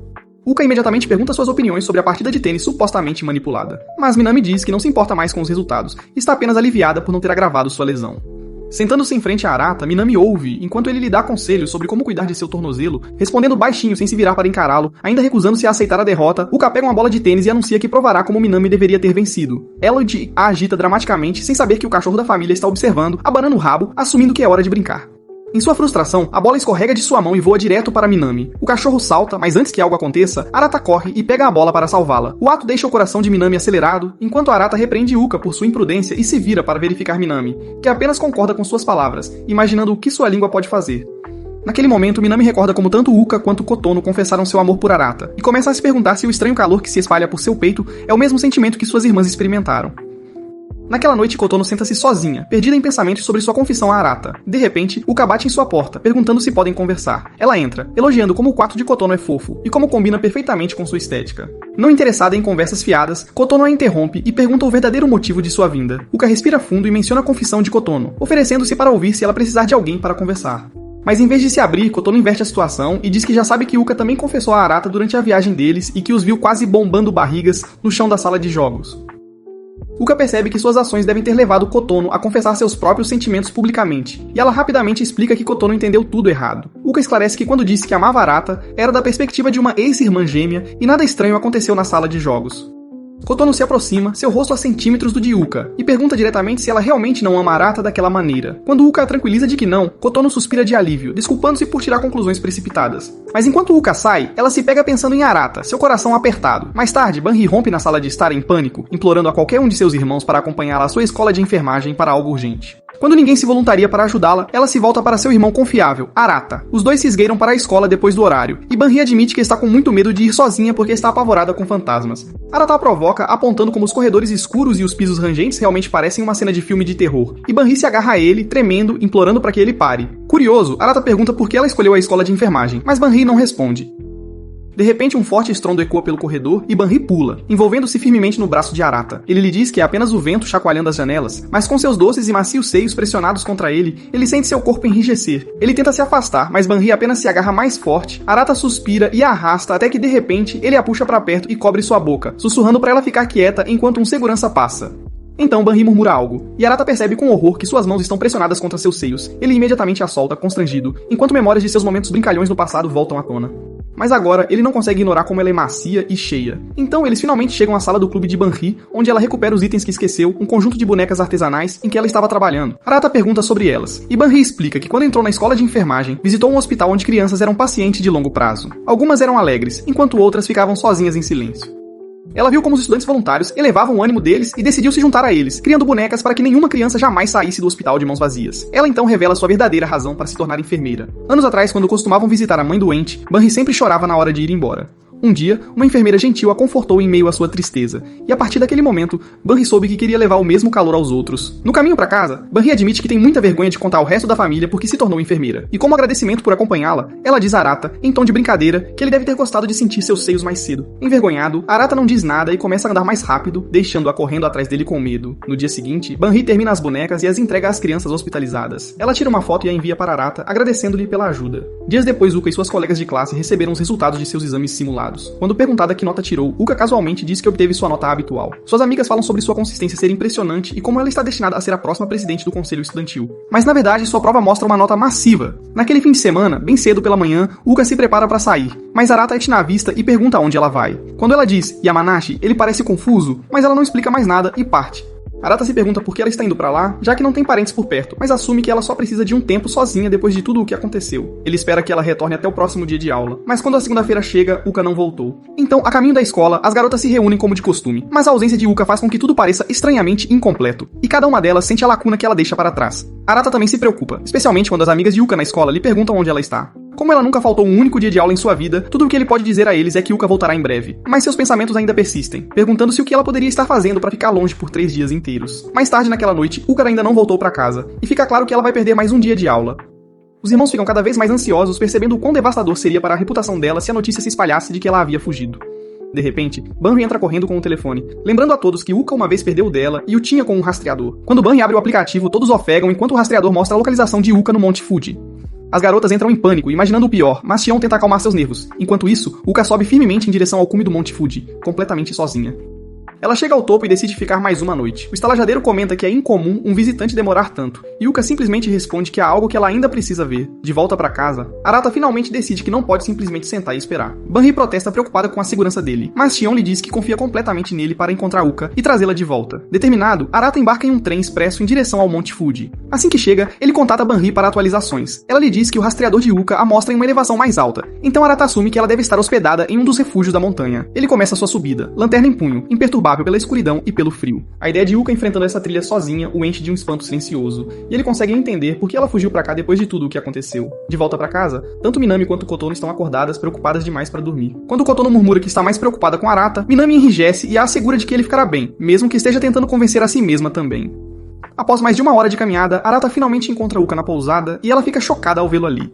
Uka imediatamente pergunta suas opiniões sobre a partida de tênis supostamente manipulada, mas Minami diz que não se importa mais com os resultados e está apenas aliviada por não ter agravado sua lesão. Sentando-se em frente a Arata, Minami ouve, enquanto ele lhe dá conselhos sobre como cuidar de seu tornozelo, respondendo baixinho sem se virar para encará-lo, ainda recusando-se a aceitar a derrota. Uka pega uma bola de tênis e anuncia que provará como Minami deveria ter vencido. Elodie a agita dramaticamente, sem saber que o cachorro da família está observando, abanando o rabo, assumindo que é hora de brincar. Em sua frustração, a bola escorrega de sua mão e voa direto para Minami. O cachorro salta, mas antes que algo aconteça, Arata corre e pega a bola para salvá-la. O ato deixa o coração de Minami acelerado, enquanto Arata repreende Uka por sua imprudência e se vira para verificar Minami, que apenas concorda com suas palavras, imaginando o que sua língua pode fazer. Naquele momento, Minami recorda como tanto Uka quanto Kotono confessaram seu amor por Arata, e começa a se perguntar se o estranho calor que se espalha por seu peito é o mesmo sentimento que suas irmãs experimentaram. Naquela noite, Kotono senta-se sozinha, perdida em pensamentos sobre sua confissão a Arata. De repente, Uka bate em sua porta, perguntando se podem conversar. Ela entra, elogiando como o quarto de Kotono é fofo, e como combina perfeitamente com sua estética. Não interessada em conversas fiadas, Kotono a interrompe e pergunta o verdadeiro motivo de sua vinda. Uka respira fundo e menciona a confissão de Kotono, oferecendo-se para ouvir se ela precisar de alguém para conversar. Mas em vez de se abrir, Kotono inverte a situação e diz que já sabe que Uka também confessou a Arata durante a viagem deles e que os viu quase bombando barrigas no chão da sala de jogos. Uka percebe que suas ações devem ter levado Kotono a confessar seus próprios sentimentos publicamente, e ela rapidamente explica que Kotono entendeu tudo errado. Uka esclarece que quando disse que amava Arata, era da perspectiva de uma ex-irmã gêmea e nada estranho aconteceu na sala de jogos. Kotono se aproxima, seu rosto a centímetros do de Uka, e pergunta diretamente se ela realmente não ama Arata daquela maneira. Quando Uka a tranquiliza de que não, Kotono suspira de alívio, desculpando-se por tirar conclusões precipitadas. Mas enquanto Uka sai, ela se pega pensando em Arata, seu coração apertado. Mais tarde, Banri rompe na sala de estar em pânico, implorando a qualquer um de seus irmãos para acompanhá-la à sua escola de enfermagem para algo urgente. Quando ninguém se voluntaria para ajudá-la, ela se volta para seu irmão confiável, Arata. Os dois se esgueiram para a escola depois do horário, e Banri admite que está com muito medo de ir sozinha porque está apavorada com fantasmas. Arata a provoca, apontando como os corredores escuros e os pisos rangentes realmente parecem uma cena de filme de terror, e Banri se agarra a ele, tremendo, implorando para que ele pare. Curioso, Arata pergunta por que ela escolheu a escola de enfermagem, mas Banri não responde. De repente, um forte estrondo ecoa pelo corredor e Banri pula, envolvendo-se firmemente no braço de Arata. Ele lhe diz que é apenas o vento chacoalhando as janelas, mas com seus doces e macios seios pressionados contra ele, ele sente seu corpo enrijecer. Ele tenta se afastar, mas Banri apenas se agarra mais forte. Arata suspira e a arrasta até que, de repente, ele a puxa para perto e cobre sua boca, sussurrando para ela ficar quieta enquanto um segurança passa. Então Banri murmura algo, e Arata percebe com horror que suas mãos estão pressionadas contra seus seios. Ele imediatamente a solta, constrangido, enquanto memórias de seus momentos brincalhões no passado voltam à tona. Mas agora, ele não consegue ignorar como ela é macia e cheia. Então, eles finalmente chegam à sala do clube de Banri, onde ela recupera os itens que esqueceu, um conjunto de bonecas artesanais em que ela estava trabalhando. Arata pergunta sobre elas, e Banri explica que quando entrou na escola de enfermagem, visitou um hospital onde crianças eram pacientes de longo prazo. Algumas eram alegres, enquanto outras ficavam sozinhas em silêncio. Ela viu como os estudantes voluntários elevavam o ânimo deles e decidiu se juntar a eles, criando bonecas para que nenhuma criança jamais saísse do hospital de mãos vazias. Ela então revela sua verdadeira razão para se tornar enfermeira. Anos atrás, quando costumavam visitar a mãe doente, Banri sempre chorava na hora de ir embora. Um dia, uma enfermeira gentil a confortou em meio à sua tristeza, e a partir daquele momento, Banri soube que queria levar o mesmo calor aos outros. No caminho para casa, Banri admite que tem muita vergonha de contar ao resto da família porque se tornou enfermeira, e como agradecimento por acompanhá-la, ela diz a Arata, em tom de brincadeira, que ele deve ter gostado de sentir seus seios mais cedo. Envergonhado, Arata não diz nada e começa a andar mais rápido, deixando-a correndo atrás dele com medo. No dia seguinte, Banri termina as bonecas e as entrega às crianças hospitalizadas. Ela tira uma foto e a envia para Arata, agradecendo-lhe pela ajuda. Dias depois, Uka e suas colegas de classe receberam os resultados de seus exames simulados. Quando perguntada que nota tirou, Uka casualmente diz que obteve sua nota habitual. Suas amigas falam sobre sua consistência ser impressionante e como ela está destinada a ser a próxima presidente do conselho estudantil. Mas na verdade, sua prova mostra uma nota massiva. Naquele fim de semana, bem cedo pela manhã, Uka se prepara para sair, mas Arata é tina à vista e pergunta aonde ela vai. Quando ela diz Yamanashi, ele parece confuso, mas ela não explica mais nada e parte. Arata se pergunta por que ela está indo pra lá, já que não tem parentes por perto, mas assume que ela só precisa de um tempo sozinha depois de tudo o que aconteceu. Ele espera que ela retorne até o próximo dia de aula, mas quando a segunda-feira chega, Uka não voltou. Então, a caminho da escola, as garotas se reúnem como de costume, mas a ausência de Uka faz com que tudo pareça estranhamente incompleto, e cada uma delas sente a lacuna que ela deixa para trás. Arata também se preocupa, especialmente quando as amigas de Uka na escola lhe perguntam onde ela está. Como ela nunca faltou um único dia de aula em sua vida, tudo o que ele pode dizer a eles é que Uka voltará em breve. Mas seus pensamentos ainda persistem, perguntando-se o que ela poderia estar fazendo para ficar longe por 3 dias inteiros. Mais tarde naquela noite, Uka ainda não voltou para casa, e fica claro que ela vai perder mais um dia de aula. Os irmãos ficam cada vez mais ansiosos, percebendo o quão devastador seria para a reputação dela se a notícia se espalhasse de que ela havia fugido. De repente, Banri entra correndo com o telefone, lembrando a todos que Uka uma vez perdeu o dela e o tinha com um rastreador. Quando Banri abre o aplicativo, todos ofegam enquanto o rastreador mostra a localização de Uka no Monte Fuji. As garotas entram em pânico, imaginando o pior, mas Xion tenta acalmar seus nervos. Enquanto isso, Uka sobe firmemente em direção ao cume do Monte Fuji, completamente sozinha. Ela chega ao topo e decide ficar mais uma noite. O estalajadeiro comenta que é incomum um visitante demorar tanto. Yuka simplesmente responde que há algo que ela ainda precisa ver. De volta pra casa, Arata finalmente decide que não pode simplesmente sentar e esperar. Banri protesta preocupada com a segurança dele, mas Shion lhe diz que confia completamente nele para encontrar Uka e trazê-la de volta. Determinado, Arata embarca em um trem expresso em direção ao Monte Fuji. Assim que chega, ele contata Banri para atualizações. Ela lhe diz que o rastreador de Uka a mostra em uma elevação mais alta, então Arata assume que ela deve estar hospedada em um dos refúgios da montanha. Ele começa sua subida, lanterna em punho, imperturbável pela escuridão e pelo frio. A ideia de Uka enfrentando essa trilha sozinha o enche de um espanto silencioso, e ele consegue entender por que ela fugiu pra cá depois de tudo o que aconteceu. De volta pra casa, tanto Minami quanto Kotono estão acordadas, preocupadas demais pra dormir. Quando Kotono murmura que está mais preocupada com Arata, Minami enrijece e a assegura de que ele ficará bem, mesmo que esteja tentando convencer a si mesma também. Após mais de uma hora de caminhada, Arata finalmente encontra Uka na pousada e ela fica chocada ao vê-lo ali.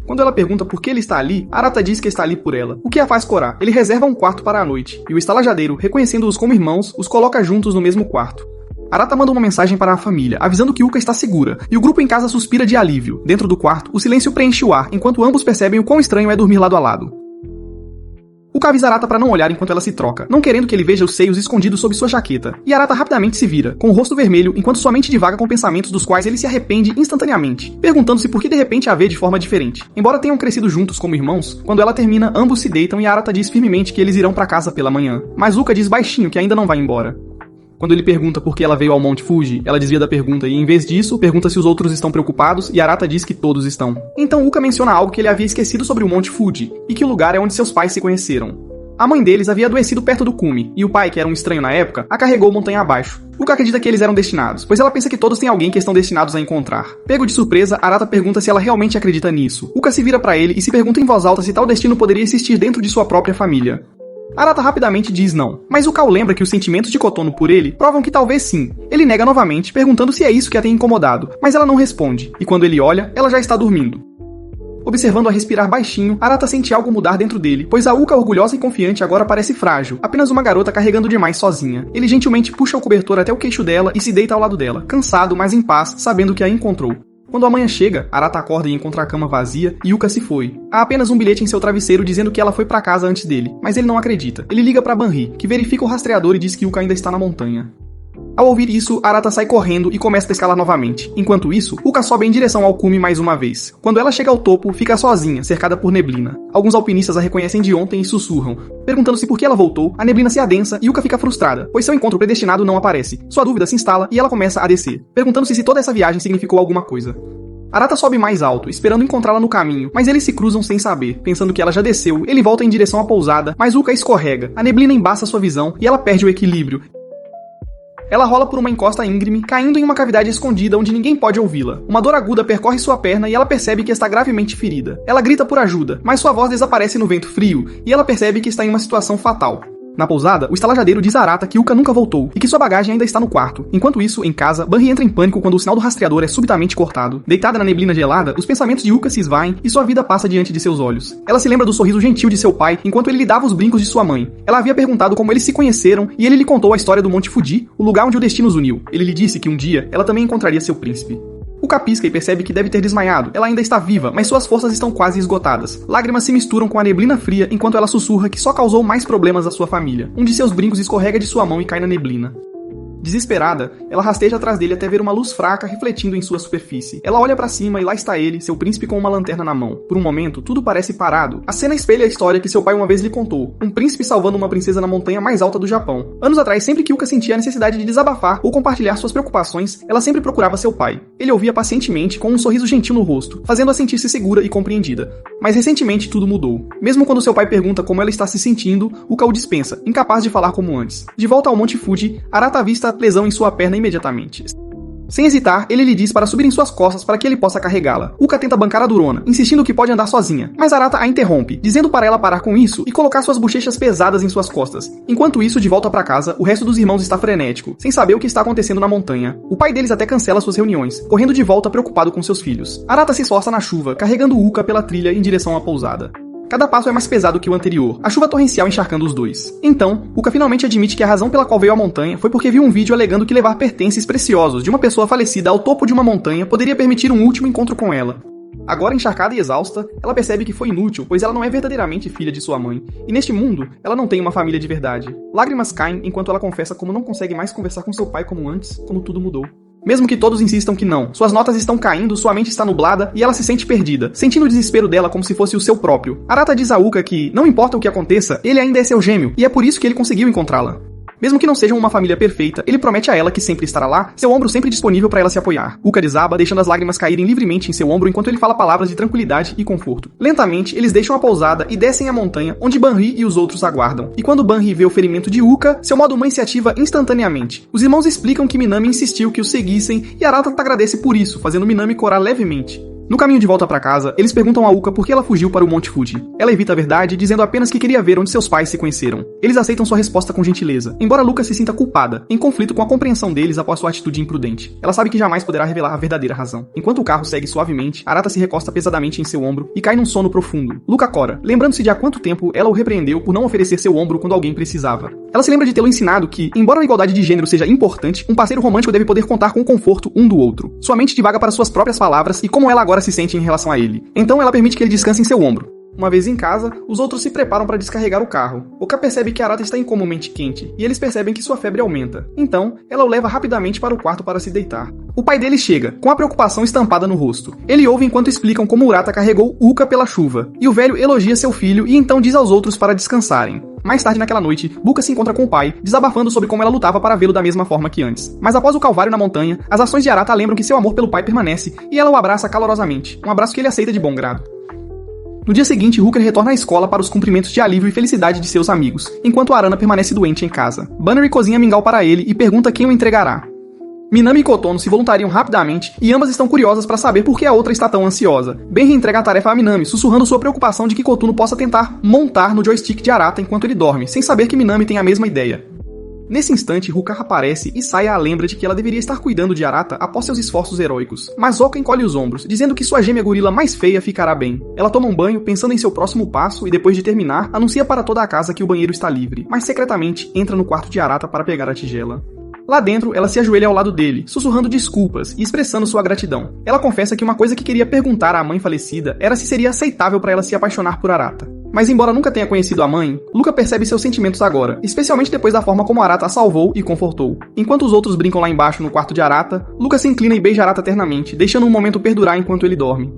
Quando ela pergunta por que ele está ali, Arata diz que está ali por ela, o que a faz corar. Ele reserva um quarto para a noite, e o estalajadeiro, reconhecendo-os como irmãos, os coloca juntos no mesmo quarto. Arata manda uma mensagem para a família, avisando que Uka está segura, e o grupo em casa suspira de alívio. Dentro do quarto, o silêncio preenche o ar, enquanto ambos percebem o quão estranho é dormir lado a lado. Uka avisa Arata para não olhar enquanto ela se troca, não querendo que ele veja os seios escondidos sob sua jaqueta, e Arata rapidamente se vira, com o rosto vermelho, enquanto sua mente divaga com pensamentos dos quais ele se arrepende instantaneamente, perguntando-se por que de repente a vê de forma diferente. Embora tenham crescido juntos como irmãos, quando ela termina, ambos se deitam e Arata diz firmemente que eles irão para casa pela manhã, mas Uka diz baixinho que ainda não vai embora. Quando ele pergunta por que ela veio ao Monte Fuji, ela desvia da pergunta e, em vez disso, pergunta se os outros estão preocupados e Arata diz que todos estão. Então Uka menciona algo que ele havia esquecido sobre o Monte Fuji, e que o lugar é onde seus pais se conheceram. A mãe deles havia adoecido perto do cume, e o pai, que era um estranho na época, a carregou montanha abaixo. Uka acredita que eles eram destinados, pois ela pensa que todos têm alguém que estão destinados a encontrar. Pego de surpresa, Arata pergunta se ela realmente acredita nisso. Uka se vira pra ele e se pergunta em voz alta se tal destino poderia existir dentro de sua própria família. Arata rapidamente diz não, mas Uka lembra que os sentimentos de Kotono por ele provam que talvez sim. Ele nega novamente, perguntando se é isso que a tem incomodado, mas ela não responde, e quando ele olha, ela já está dormindo. Observando a respirar baixinho, Arata sente algo mudar dentro dele, pois a Uka orgulhosa e confiante agora parece frágil, apenas uma garota carregando demais sozinha. Ele gentilmente puxa o cobertor até o queixo dela e se deita ao lado dela, cansado, mas em paz, sabendo que a encontrou. Quando a manhã chega, Arata acorda e encontra a cama vazia e Uka se foi. Há apenas um bilhete em seu travesseiro dizendo que ela foi pra casa antes dele, mas ele não acredita. Ele liga pra Banri, que verifica o rastreador e diz que Uka ainda está na montanha. Ao ouvir isso, Arata sai correndo e começa a escalar novamente. Enquanto isso, Uka sobe em direção ao cume mais uma vez. Quando ela chega ao topo, fica sozinha, cercada por neblina. Alguns alpinistas a reconhecem de ontem e sussurram, perguntando-se por que ela voltou. A neblina se adensa e Uka fica frustrada, pois seu encontro predestinado não aparece. Sua dúvida se instala e ela começa a descer, perguntando-se se toda essa viagem significou alguma coisa. Arata sobe mais alto, esperando encontrá-la no caminho, mas eles se cruzam sem saber. Pensando que ela já desceu, ele volta em direção à pousada, mas Uka escorrega. A neblina embaça sua visão e ela perde o equilíbrio. Ela rola por uma encosta íngreme, caindo em uma cavidade escondida onde ninguém pode ouvi-la. Uma dor aguda percorre sua perna e ela percebe que está gravemente ferida. Ela grita por ajuda, mas sua voz desaparece no vento frio e ela percebe que está em uma situação fatal. Na pousada, o estalajadeiro diz a Arata que Uka nunca voltou e que sua bagagem ainda está no quarto. Enquanto isso, em casa, Banri entra em pânico quando o sinal do rastreador é subitamente cortado. Deitada na neblina gelada, os pensamentos de Uka se esvaem e sua vida passa diante de seus olhos. Ela se lembra do sorriso gentil de seu pai enquanto ele lhe dava os brincos de sua mãe. Ela havia perguntado como eles se conheceram e ele lhe contou a história do Monte Fuji, o lugar onde o destino os uniu. Ele lhe disse que um dia ela também encontraria seu príncipe. Uka pisca e percebe que deve ter desmaiado. Ela ainda está viva, mas suas forças estão quase esgotadas. Lágrimas se misturam com a neblina fria enquanto ela sussurra que só causou mais problemas à sua família. Um de seus brincos escorrega de sua mão e cai na neblina. Desesperada, ela rasteja atrás dele até ver uma luz fraca refletindo em sua superfície. Ela olha pra cima e lá está ele, seu príncipe com uma lanterna na mão. Por um momento, tudo parece parado. A cena espelha a história que seu pai uma vez lhe contou. Um príncipe salvando uma princesa na montanha mais alta do Japão. Anos atrás, sempre que Uka sentia a necessidade de desabafar ou compartilhar suas preocupações, ela sempre procurava seu pai. Ele ouvia pacientemente, com um sorriso gentil no rosto, fazendo-a sentir-se segura e compreendida. Mas recentemente tudo mudou. Mesmo quando seu pai pergunta como ela está se sentindo, Uka o dispensa, incapaz de falar como antes. De volta ao Monte Fuji, Arata avista a lesão em sua perna imediatamente. Sem hesitar, ele lhe diz para subir em suas costas para que ele possa carregá-la. Uka tenta bancar a durona, insistindo que pode andar sozinha, mas Arata a interrompe, dizendo para ela parar com isso e colocar suas bochechas pesadas em suas costas. Enquanto isso, de volta para casa, o resto dos irmãos está frenético, sem saber o que está acontecendo na montanha. O pai deles até cancela suas reuniões, correndo de volta preocupado com seus filhos. Arata se esforça na chuva, carregando Uka pela trilha em direção à pousada. Cada passo é mais pesado que o anterior, a chuva torrencial encharcando os dois. Então, Uka finalmente admite que a razão pela qual veio à montanha foi porque viu um vídeo alegando que levar pertences preciosos de uma pessoa falecida ao topo de uma montanha poderia permitir um último encontro com ela. Agora encharcada e exausta, ela percebe que foi inútil, pois ela não é verdadeiramente filha de sua mãe. E neste mundo, ela não tem uma família de verdade. Lágrimas caem enquanto ela confessa como não consegue mais conversar com seu pai como antes, como tudo mudou. Mesmo que todos insistam que não, suas notas estão caindo, sua mente está nublada e ela se sente perdida, sentindo o desespero dela como se fosse o seu próprio. Arata diz a Uka que, não importa o que aconteça, ele ainda é seu gêmeo, e é por isso que ele conseguiu encontrá-la. Mesmo que não sejam uma família perfeita, ele promete a ela que sempre estará lá, seu ombro sempre disponível para ela se apoiar. Uka desaba, deixando as lágrimas caírem livremente em seu ombro enquanto ele fala palavras de tranquilidade e conforto. Lentamente, eles deixam a pousada e descem a montanha, onde Banri e os outros aguardam. E quando Banri vê o ferimento de Uka, seu modo mãe se ativa instantaneamente. Os irmãos explicam que Minami insistiu que os seguissem e Arata agradece por isso, fazendo Minami corar levemente. No caminho de volta para casa, eles perguntam a Uka por que ela fugiu para o Monte Fuji. Ela evita a verdade, dizendo apenas que queria ver onde seus pais se conheceram. Eles aceitam sua resposta com gentileza, embora Luka se sinta culpada, em conflito com a compreensão deles após sua atitude imprudente. Ela sabe que jamais poderá revelar a verdadeira razão. Enquanto o carro segue suavemente, Arata se recosta pesadamente em seu ombro e cai num sono profundo. Luka cora, lembrando-se de há quanto tempo ela o repreendeu por não oferecer seu ombro quando alguém precisava. Ela se lembra de tê-lo ensinado que, embora a igualdade de gênero seja importante, um parceiro romântico deve poder contar com o conforto um do outro. Sua mente divaga para suas próprias palavras e como ela agora se sente em relação a ele. Então ela permite que ele descanse em seu ombro. Uma vez em casa, os outros se preparam para descarregar o carro. Uka percebe que Arata está incomumente quente, e eles percebem que sua febre aumenta. Então, ela o leva rapidamente para o quarto para se deitar. O pai dele chega, com a preocupação estampada no rosto. Ele ouve enquanto explicam como Urata carregou Uka pela chuva, e o velho elogia seu filho e então diz aos outros para descansarem. Mais tarde naquela noite, Buka se encontra com o pai, desabafando sobre como ela lutava para vê-lo da mesma forma que antes. Mas após o calvário na montanha, as ações de Arata lembram que seu amor pelo pai permanece, e ela o abraça calorosamente, um abraço que ele aceita de bom grado. No dia seguinte, Hooker retorna à escola para os cumprimentos de alívio e felicidade de seus amigos, enquanto Arana permanece doente em casa. Bannery cozinha mingau para ele e pergunta quem o entregará. Minami e Kotono se voluntariam rapidamente e ambas estão curiosas para saber por que a outra está tão ansiosa. Benri entrega a tarefa a Minami, sussurrando sua preocupação de que Kotono possa tentar montar no joystick de Arata enquanto ele dorme, sem saber que Minami tem a mesma ideia. Nesse instante, Hukar aparece e Saya a lembra de que ela deveria estar cuidando de Arata após seus esforços heróicos. Mas Oka encolhe os ombros, dizendo que sua gêmea gorila mais feia ficará bem. Ela toma um banho, pensando em seu próximo passo e depois de terminar, anuncia para toda a casa que o banheiro está livre, mas secretamente entra no quarto de Arata para pegar a tigela. Lá dentro, ela se ajoelha ao lado dele, sussurrando desculpas e expressando sua gratidão. Ela confessa que uma coisa que queria perguntar à mãe falecida era se seria aceitável para ela se apaixonar por Arata. Mas embora nunca tenha conhecido a mãe, Luca percebe seus sentimentos agora, especialmente depois da forma como Arata a salvou e confortou. Enquanto os outros brincam lá embaixo no quarto de Arata, Luca se inclina e beija Arata eternamente, deixando um momento perdurar enquanto ele dorme.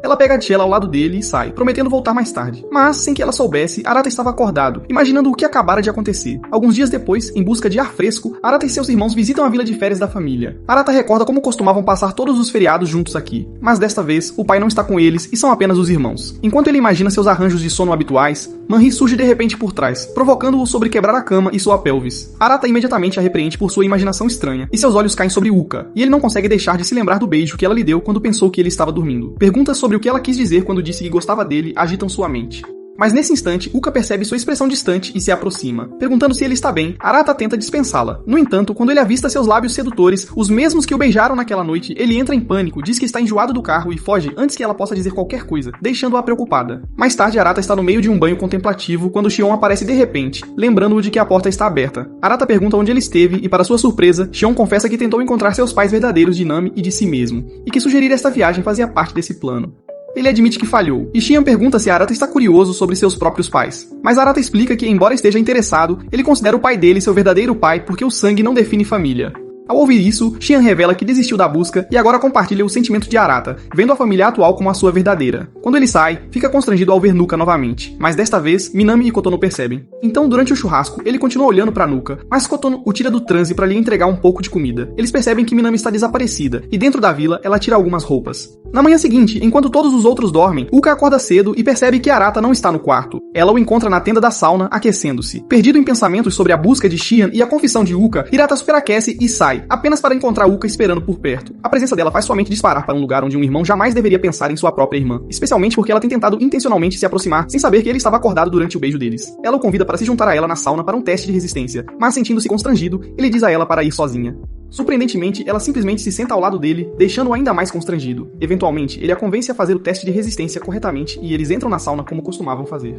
Ela pega a tigela ao lado dele e sai, prometendo voltar mais tarde. Mas, sem que ela soubesse, Arata estava acordado, imaginando o que acabara de acontecer. Alguns dias depois, em busca de ar fresco, Arata e seus irmãos visitam a vila de férias da família. Arata recorda como costumavam passar todos os feriados juntos aqui. Mas desta vez, o pai não está com eles e são apenas os irmãos. Enquanto ele imagina seus arranjos de sono habituais, Manri surge de repente por trás, provocando-o sobre quebrar a cama e sua pelvis. Arata imediatamente a repreende por sua imaginação estranha, e seus olhos caem sobre Uka, e ele não consegue deixar de se lembrar do beijo que ela lhe deu quando pensou que ele estava dormindo. Perguntas sobre o que ela quis dizer quando disse que gostava dele agitam sua mente. Mas nesse instante, Uka percebe sua expressão distante e se aproxima. Perguntando se ele está bem, Arata tenta dispensá-la. No entanto, quando ele avista seus lábios sedutores, os mesmos que o beijaram naquela noite, ele entra em pânico, diz que está enjoado do carro e foge antes que ela possa dizer qualquer coisa, deixando-a preocupada. Mais tarde, Arata está no meio de um banho contemplativo quando Shion aparece de repente, lembrando-o de que a porta está aberta. Arata pergunta onde ele esteve e, para sua surpresa, Shion confessa que tentou encontrar seus pais verdadeiros de Nami e de si mesmo, e que sugerir esta viagem fazia parte desse plano. Ele admite que falhou, e Shion pergunta se Arata está curioso sobre seus próprios pais. Mas Arata explica que, embora esteja interessado, ele considera o pai dele seu verdadeiro pai porque o sangue não define família. Ao ouvir isso, Shion revela que desistiu da busca e agora compartilha o sentimento de Arata, vendo a família atual como a sua verdadeira. Quando ele sai, fica constrangido ao ver Nuka novamente, mas desta vez, Minami e Kotono percebem. Então, durante o churrasco, ele continua olhando para Nuka, mas Kotono o tira do transe para lhe entregar um pouco de comida. Eles percebem que Minami está desaparecida, e dentro da vila, ela tira algumas roupas. Na manhã seguinte, enquanto todos os outros dormem, Uka acorda cedo e percebe que Arata não está no quarto. Ela o encontra na tenda da sauna, aquecendo-se. Perdido em pensamentos sobre a busca de Shion e a confissão de Uka, Hirata superaquece e sai, apenas para encontrar Uka esperando por perto. A presença dela faz sua mente disparar para um lugar onde um irmão jamais deveria pensar em sua própria irmã, especialmente porque ela tem tentado intencionalmente se aproximar sem saber que ele estava acordado durante o beijo deles. Ela o convida para se juntar a ela na sauna para um teste de resistência, mas sentindo-se constrangido, ele diz a ela para ir sozinha. Surpreendentemente, ela simplesmente se senta ao lado dele, deixando-o ainda mais constrangido. Eventualmente, ele a convence a fazer o teste de resistência corretamente e eles entram na sauna como costumavam fazer.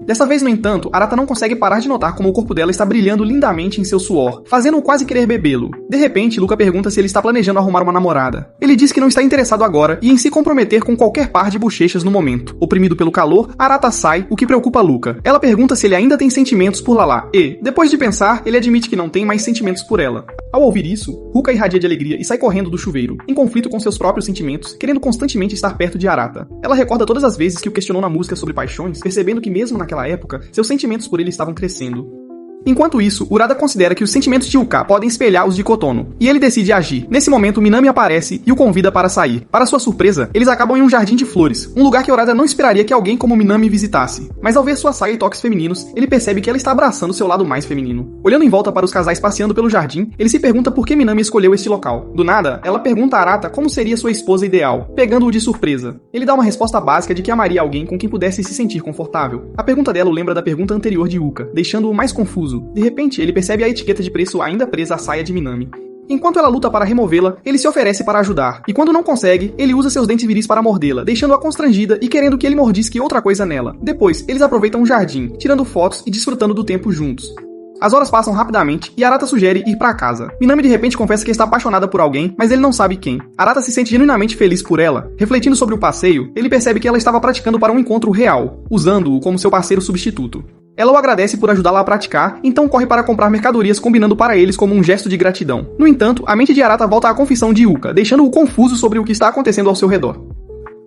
Dessa vez, no entanto, Arata não consegue parar de notar como o corpo dela está brilhando lindamente em seu suor, fazendo-o quase querer bebê-lo. De repente, Luca pergunta se ele está planejando arrumar uma namorada. Ele diz que não está interessado agora e em se comprometer com qualquer par de bochechas no momento. Oprimido pelo calor, Arata sai, o que preocupa Luca. Ela pergunta se ele ainda tem sentimentos por Lala e, depois de pensar, ele admite que não tem mais sentimentos por ela. Ao ouvir isso, Ruka irradia de alegria e sai correndo do chuveiro, em conflito com seus próprios sentimentos, querendo constantemente estar perto de Arata. Ela recorda todas as vezes que o questionou na música sobre paixões, percebendo que mesmo naquela época, seus sentimentos por ele estavam crescendo. Enquanto isso, Urada considera que os sentimentos de Yuka podem espelhar os de Kotono, e ele decide agir. Nesse momento, Minami aparece e o convida para sair. Para sua surpresa, eles acabam em um jardim de flores, um lugar que Urada não esperaria que alguém como Minami visitasse. Mas ao ver sua saia e toques femininos, ele percebe que ela está abraçando seu lado mais feminino. Olhando em volta para os casais passeando pelo jardim, ele se pergunta por que Minami escolheu este local. Do nada, ela pergunta a Arata como seria sua esposa ideal, pegando-o de surpresa. Ele dá uma resposta básica de que amaria alguém com quem pudesse se sentir confortável. A pergunta dela o lembra da pergunta anterior de Yuka, deixando-o mais confuso. De repente, ele percebe a etiqueta de preço ainda presa à saia de Minami. Enquanto ela luta para removê-la, ele se oferece para ajudar, e quando não consegue, ele usa seus dentes viris para mordê-la, deixando-a constrangida e querendo que ele mordisque outra coisa nela. Depois, eles aproveitam um jardim, tirando fotos e desfrutando do tempo juntos. As horas passam rapidamente e Arata sugere ir para casa. Minami de repente confessa que está apaixonada por alguém, mas ele não sabe quem. Arata se sente genuinamente feliz por ela. Refletindo sobre o passeio, ele percebe que ela estava praticando para um encontro real, usando-o como seu parceiro substituto. Ela o agradece por ajudá-la a praticar, então corre para comprar mercadorias combinando para eles como um gesto de gratidão. No entanto, a mente de Arata volta à confissão de Yuka, deixando-o confuso sobre o que está acontecendo ao seu redor.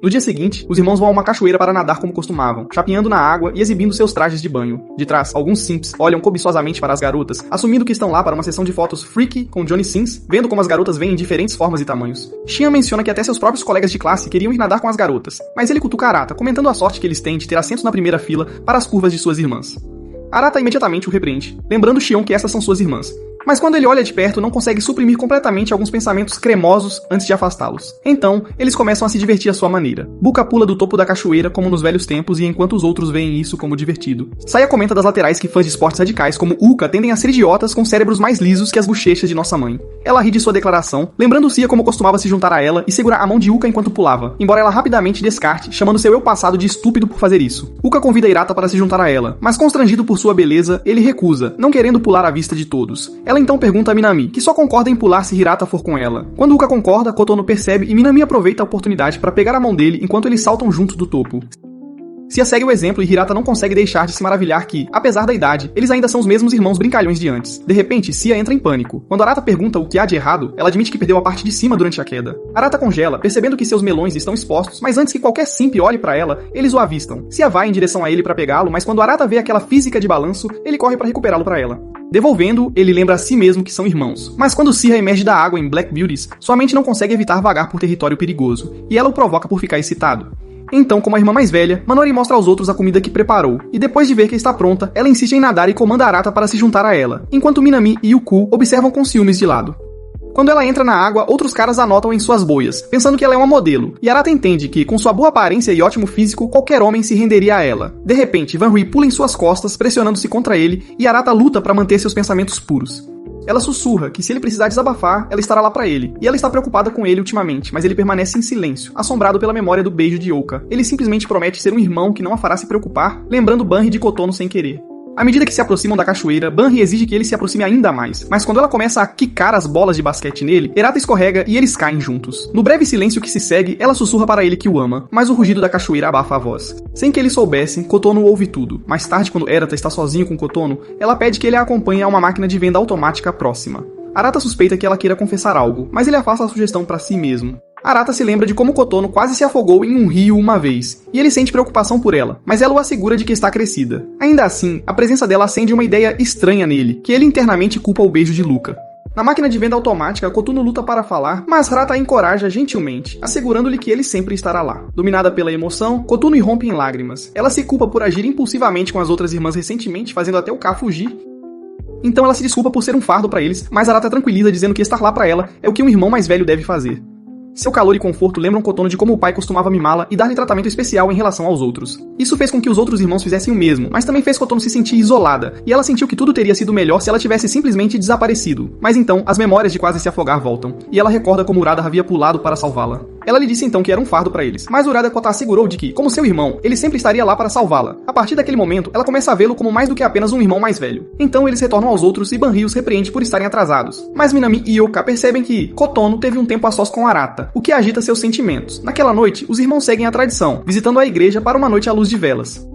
No dia seguinte, os irmãos vão a uma cachoeira para nadar como costumavam, chapeando na água e exibindo seus trajes de banho. De trás, alguns simps olham cobiçosamente para as garotas, assumindo que estão lá para uma sessão de fotos freaky com Johnny Sins, vendo como as garotas vêm em diferentes formas e tamanhos. Shian menciona que até seus próprios colegas de classe queriam ir nadar com as garotas, mas ele cutuca Arata, comentando a sorte que eles têm de ter assentos na primeira fila para as curvas de suas irmãs. Arata imediatamente o repreende, lembrando Shion que essas são suas irmãs. Mas quando ele olha de perto, não consegue suprimir completamente alguns pensamentos cremosos antes de afastá-los. Então, eles começam a se divertir à sua maneira. Buka pula do topo da cachoeira como nos velhos tempos e enquanto os outros veem isso como divertido. Saya comenta das laterais que fãs de esportes radicais como Uka tendem a ser idiotas com cérebros mais lisos que as bochechas de nossa mãe. Ela ri de sua declaração, lembrando Cia como costumava se juntar a ela e segurar a mão de Uka enquanto pulava, embora ela rapidamente descarte, chamando seu eu passado de estúpido por fazer isso. Uka convida Hirata para se juntar a ela, mas constrangido por sua beleza, ele recusa, não querendo pular à vista de todos. Ela então pergunta a Minami, que só concorda em pular se Hirata for com ela. Quando Uka concorda, Kotono percebe e Minami aproveita a oportunidade para pegar a mão dele enquanto eles saltam juntos do topo. Cia segue o exemplo e Hirata não consegue deixar de se maravilhar que, apesar da idade, eles ainda são os mesmos irmãos brincalhões de antes. De repente, Cia entra em pânico. Quando Arata pergunta o que há de errado, ela admite que perdeu a parte de cima durante a queda. Arata congela, percebendo que seus melões estão expostos, mas antes que qualquer simp olhe pra ela, eles o avistam. Cia vai em direção a ele para pegá-lo, mas quando Arata vê aquela física de balanço, ele corre para recuperá-lo pra ela. Devolvendo, ele lembra a si mesmo que são irmãos. Mas quando Cia emerge da água em Black Beauties, sua mente não consegue evitar vagar por território perigoso, e ela o provoca por ficar excitado. Então, como a irmã mais velha, Manori mostra aos outros a comida que preparou, e depois de ver que está pronta, ela insiste em nadar e comanda Arata para se juntar a ela, enquanto Minami e Yuku observam com ciúmes de lado. Quando ela entra na água, outros caras a notam em suas boias, pensando que ela é uma modelo, e Arata entende que, com sua boa aparência e ótimo físico, qualquer homem se renderia a ela. De repente, Van Rhee pula em suas costas, pressionando-se contra ele, e Arata luta para manter seus pensamentos puros. Ela sussurra que se ele precisar desabafar, ela estará lá pra ele, e ela está preocupada com ele ultimamente, mas ele permanece em silêncio, assombrado pela memória do beijo de Yuka. Ele simplesmente promete ser um irmão que não a fará se preocupar, lembrando Banri de Kotono sem querer. À medida que se aproximam da cachoeira, Banri exige que ele se aproxime ainda mais, mas quando ela começa a quicar as bolas de basquete nele, Hirata escorrega e eles caem juntos. No breve silêncio que se segue, ela sussurra para ele que o ama, mas o rugido da cachoeira abafa a voz. Sem que eles soubessem, Kotono ouve tudo. Mais tarde, quando Hirata está sozinho com Kotono, ela pede que ele a acompanhe a uma máquina de venda automática próxima. Arata suspeita que ela queira confessar algo, mas ele afasta a sugestão para si mesmo. Arata se lembra de como Kotono quase se afogou em um rio uma vez, e ele sente preocupação por ela, mas ela o assegura de que está crescida. Ainda assim, a presença dela acende uma ideia estranha nele, que ele internamente culpa o beijo de Luca. Na máquina de venda automática, Kotono luta para falar, mas Hirata a encoraja gentilmente, assegurando-lhe que ele sempre estará lá. Dominada pela emoção, Kotono irrompe em lágrimas. Ela se culpa por agir impulsivamente com as outras irmãs recentemente, fazendo até o K fugir. Então ela se desculpa por ser um fardo para eles, mas Hirata tranquiliza dizendo que estar lá para ela é o que um irmão mais velho deve fazer. Seu calor e conforto lembram Kotono de como o pai costumava mimá-la e dar-lhe tratamento especial em relação aos outros. Isso fez com que os outros irmãos fizessem o mesmo, mas também fez Kotono se sentir isolada, e ela sentiu que tudo teria sido melhor se ela tivesse simplesmente desaparecido. Mas então, as memórias de quase se afogar voltam, e ela recorda como Urada havia pulado para salvá-la. Ela lhe disse então que era um fardo pra eles, mas Urada-Kota assegurou de que, como seu irmão, ele sempre estaria lá para salvá-la. A partir daquele momento, ela começa a vê-lo como mais do que apenas um irmão mais velho. Então eles retornam aos outros e Banri os repreende por estarem atrasados. Mas Minami e Yoka percebem que Kotono teve um tempo a sós com Arata, o que agita seus sentimentos. Naquela noite, os irmãos seguem a tradição, visitando a igreja para uma noite à luz de velas.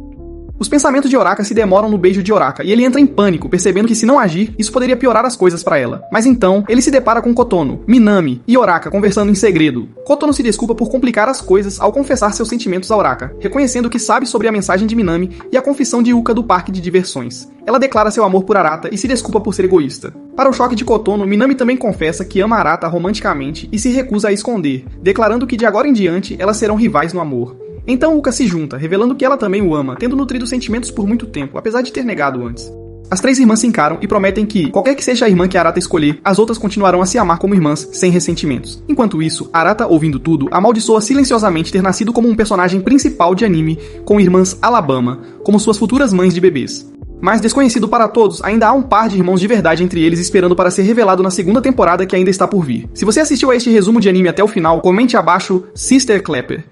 Os pensamentos de Oraka se demoram no beijo de Oraka, e ele entra em pânico, percebendo que se não agir, isso poderia piorar as coisas para ela. Mas então, ele se depara com Kotono, Minami e Oraka conversando em segredo. Kotono se desculpa por complicar as coisas ao confessar seus sentimentos a Oraka, reconhecendo que sabe sobre a mensagem de Minami e a confissão de Yuka do parque de diversões. Ela declara seu amor por Arata e se desculpa por ser egoísta. Para o choque de Kotono, Minami também confessa que ama Arata romanticamente e se recusa a esconder, declarando que de agora em diante elas serão rivais no amor. Então Uka se junta, revelando que ela também o ama, tendo nutrido sentimentos por muito tempo, apesar de ter negado antes. As três irmãs se encaram e prometem que, qualquer que seja a irmã que Arata escolher, as outras continuarão a se amar como irmãs, sem ressentimentos. Enquanto isso, Arata, ouvindo tudo, amaldiçoa silenciosamente ter nascido como um personagem principal de anime, com irmãs Alabama, como suas futuras mães de bebês. Mas desconhecido para todos, ainda há um par de irmãos de verdade entre eles esperando para ser revelado na segunda temporada que ainda está por vir. Se você assistiu a este resumo de anime até o final, comente abaixo Sister Clapper.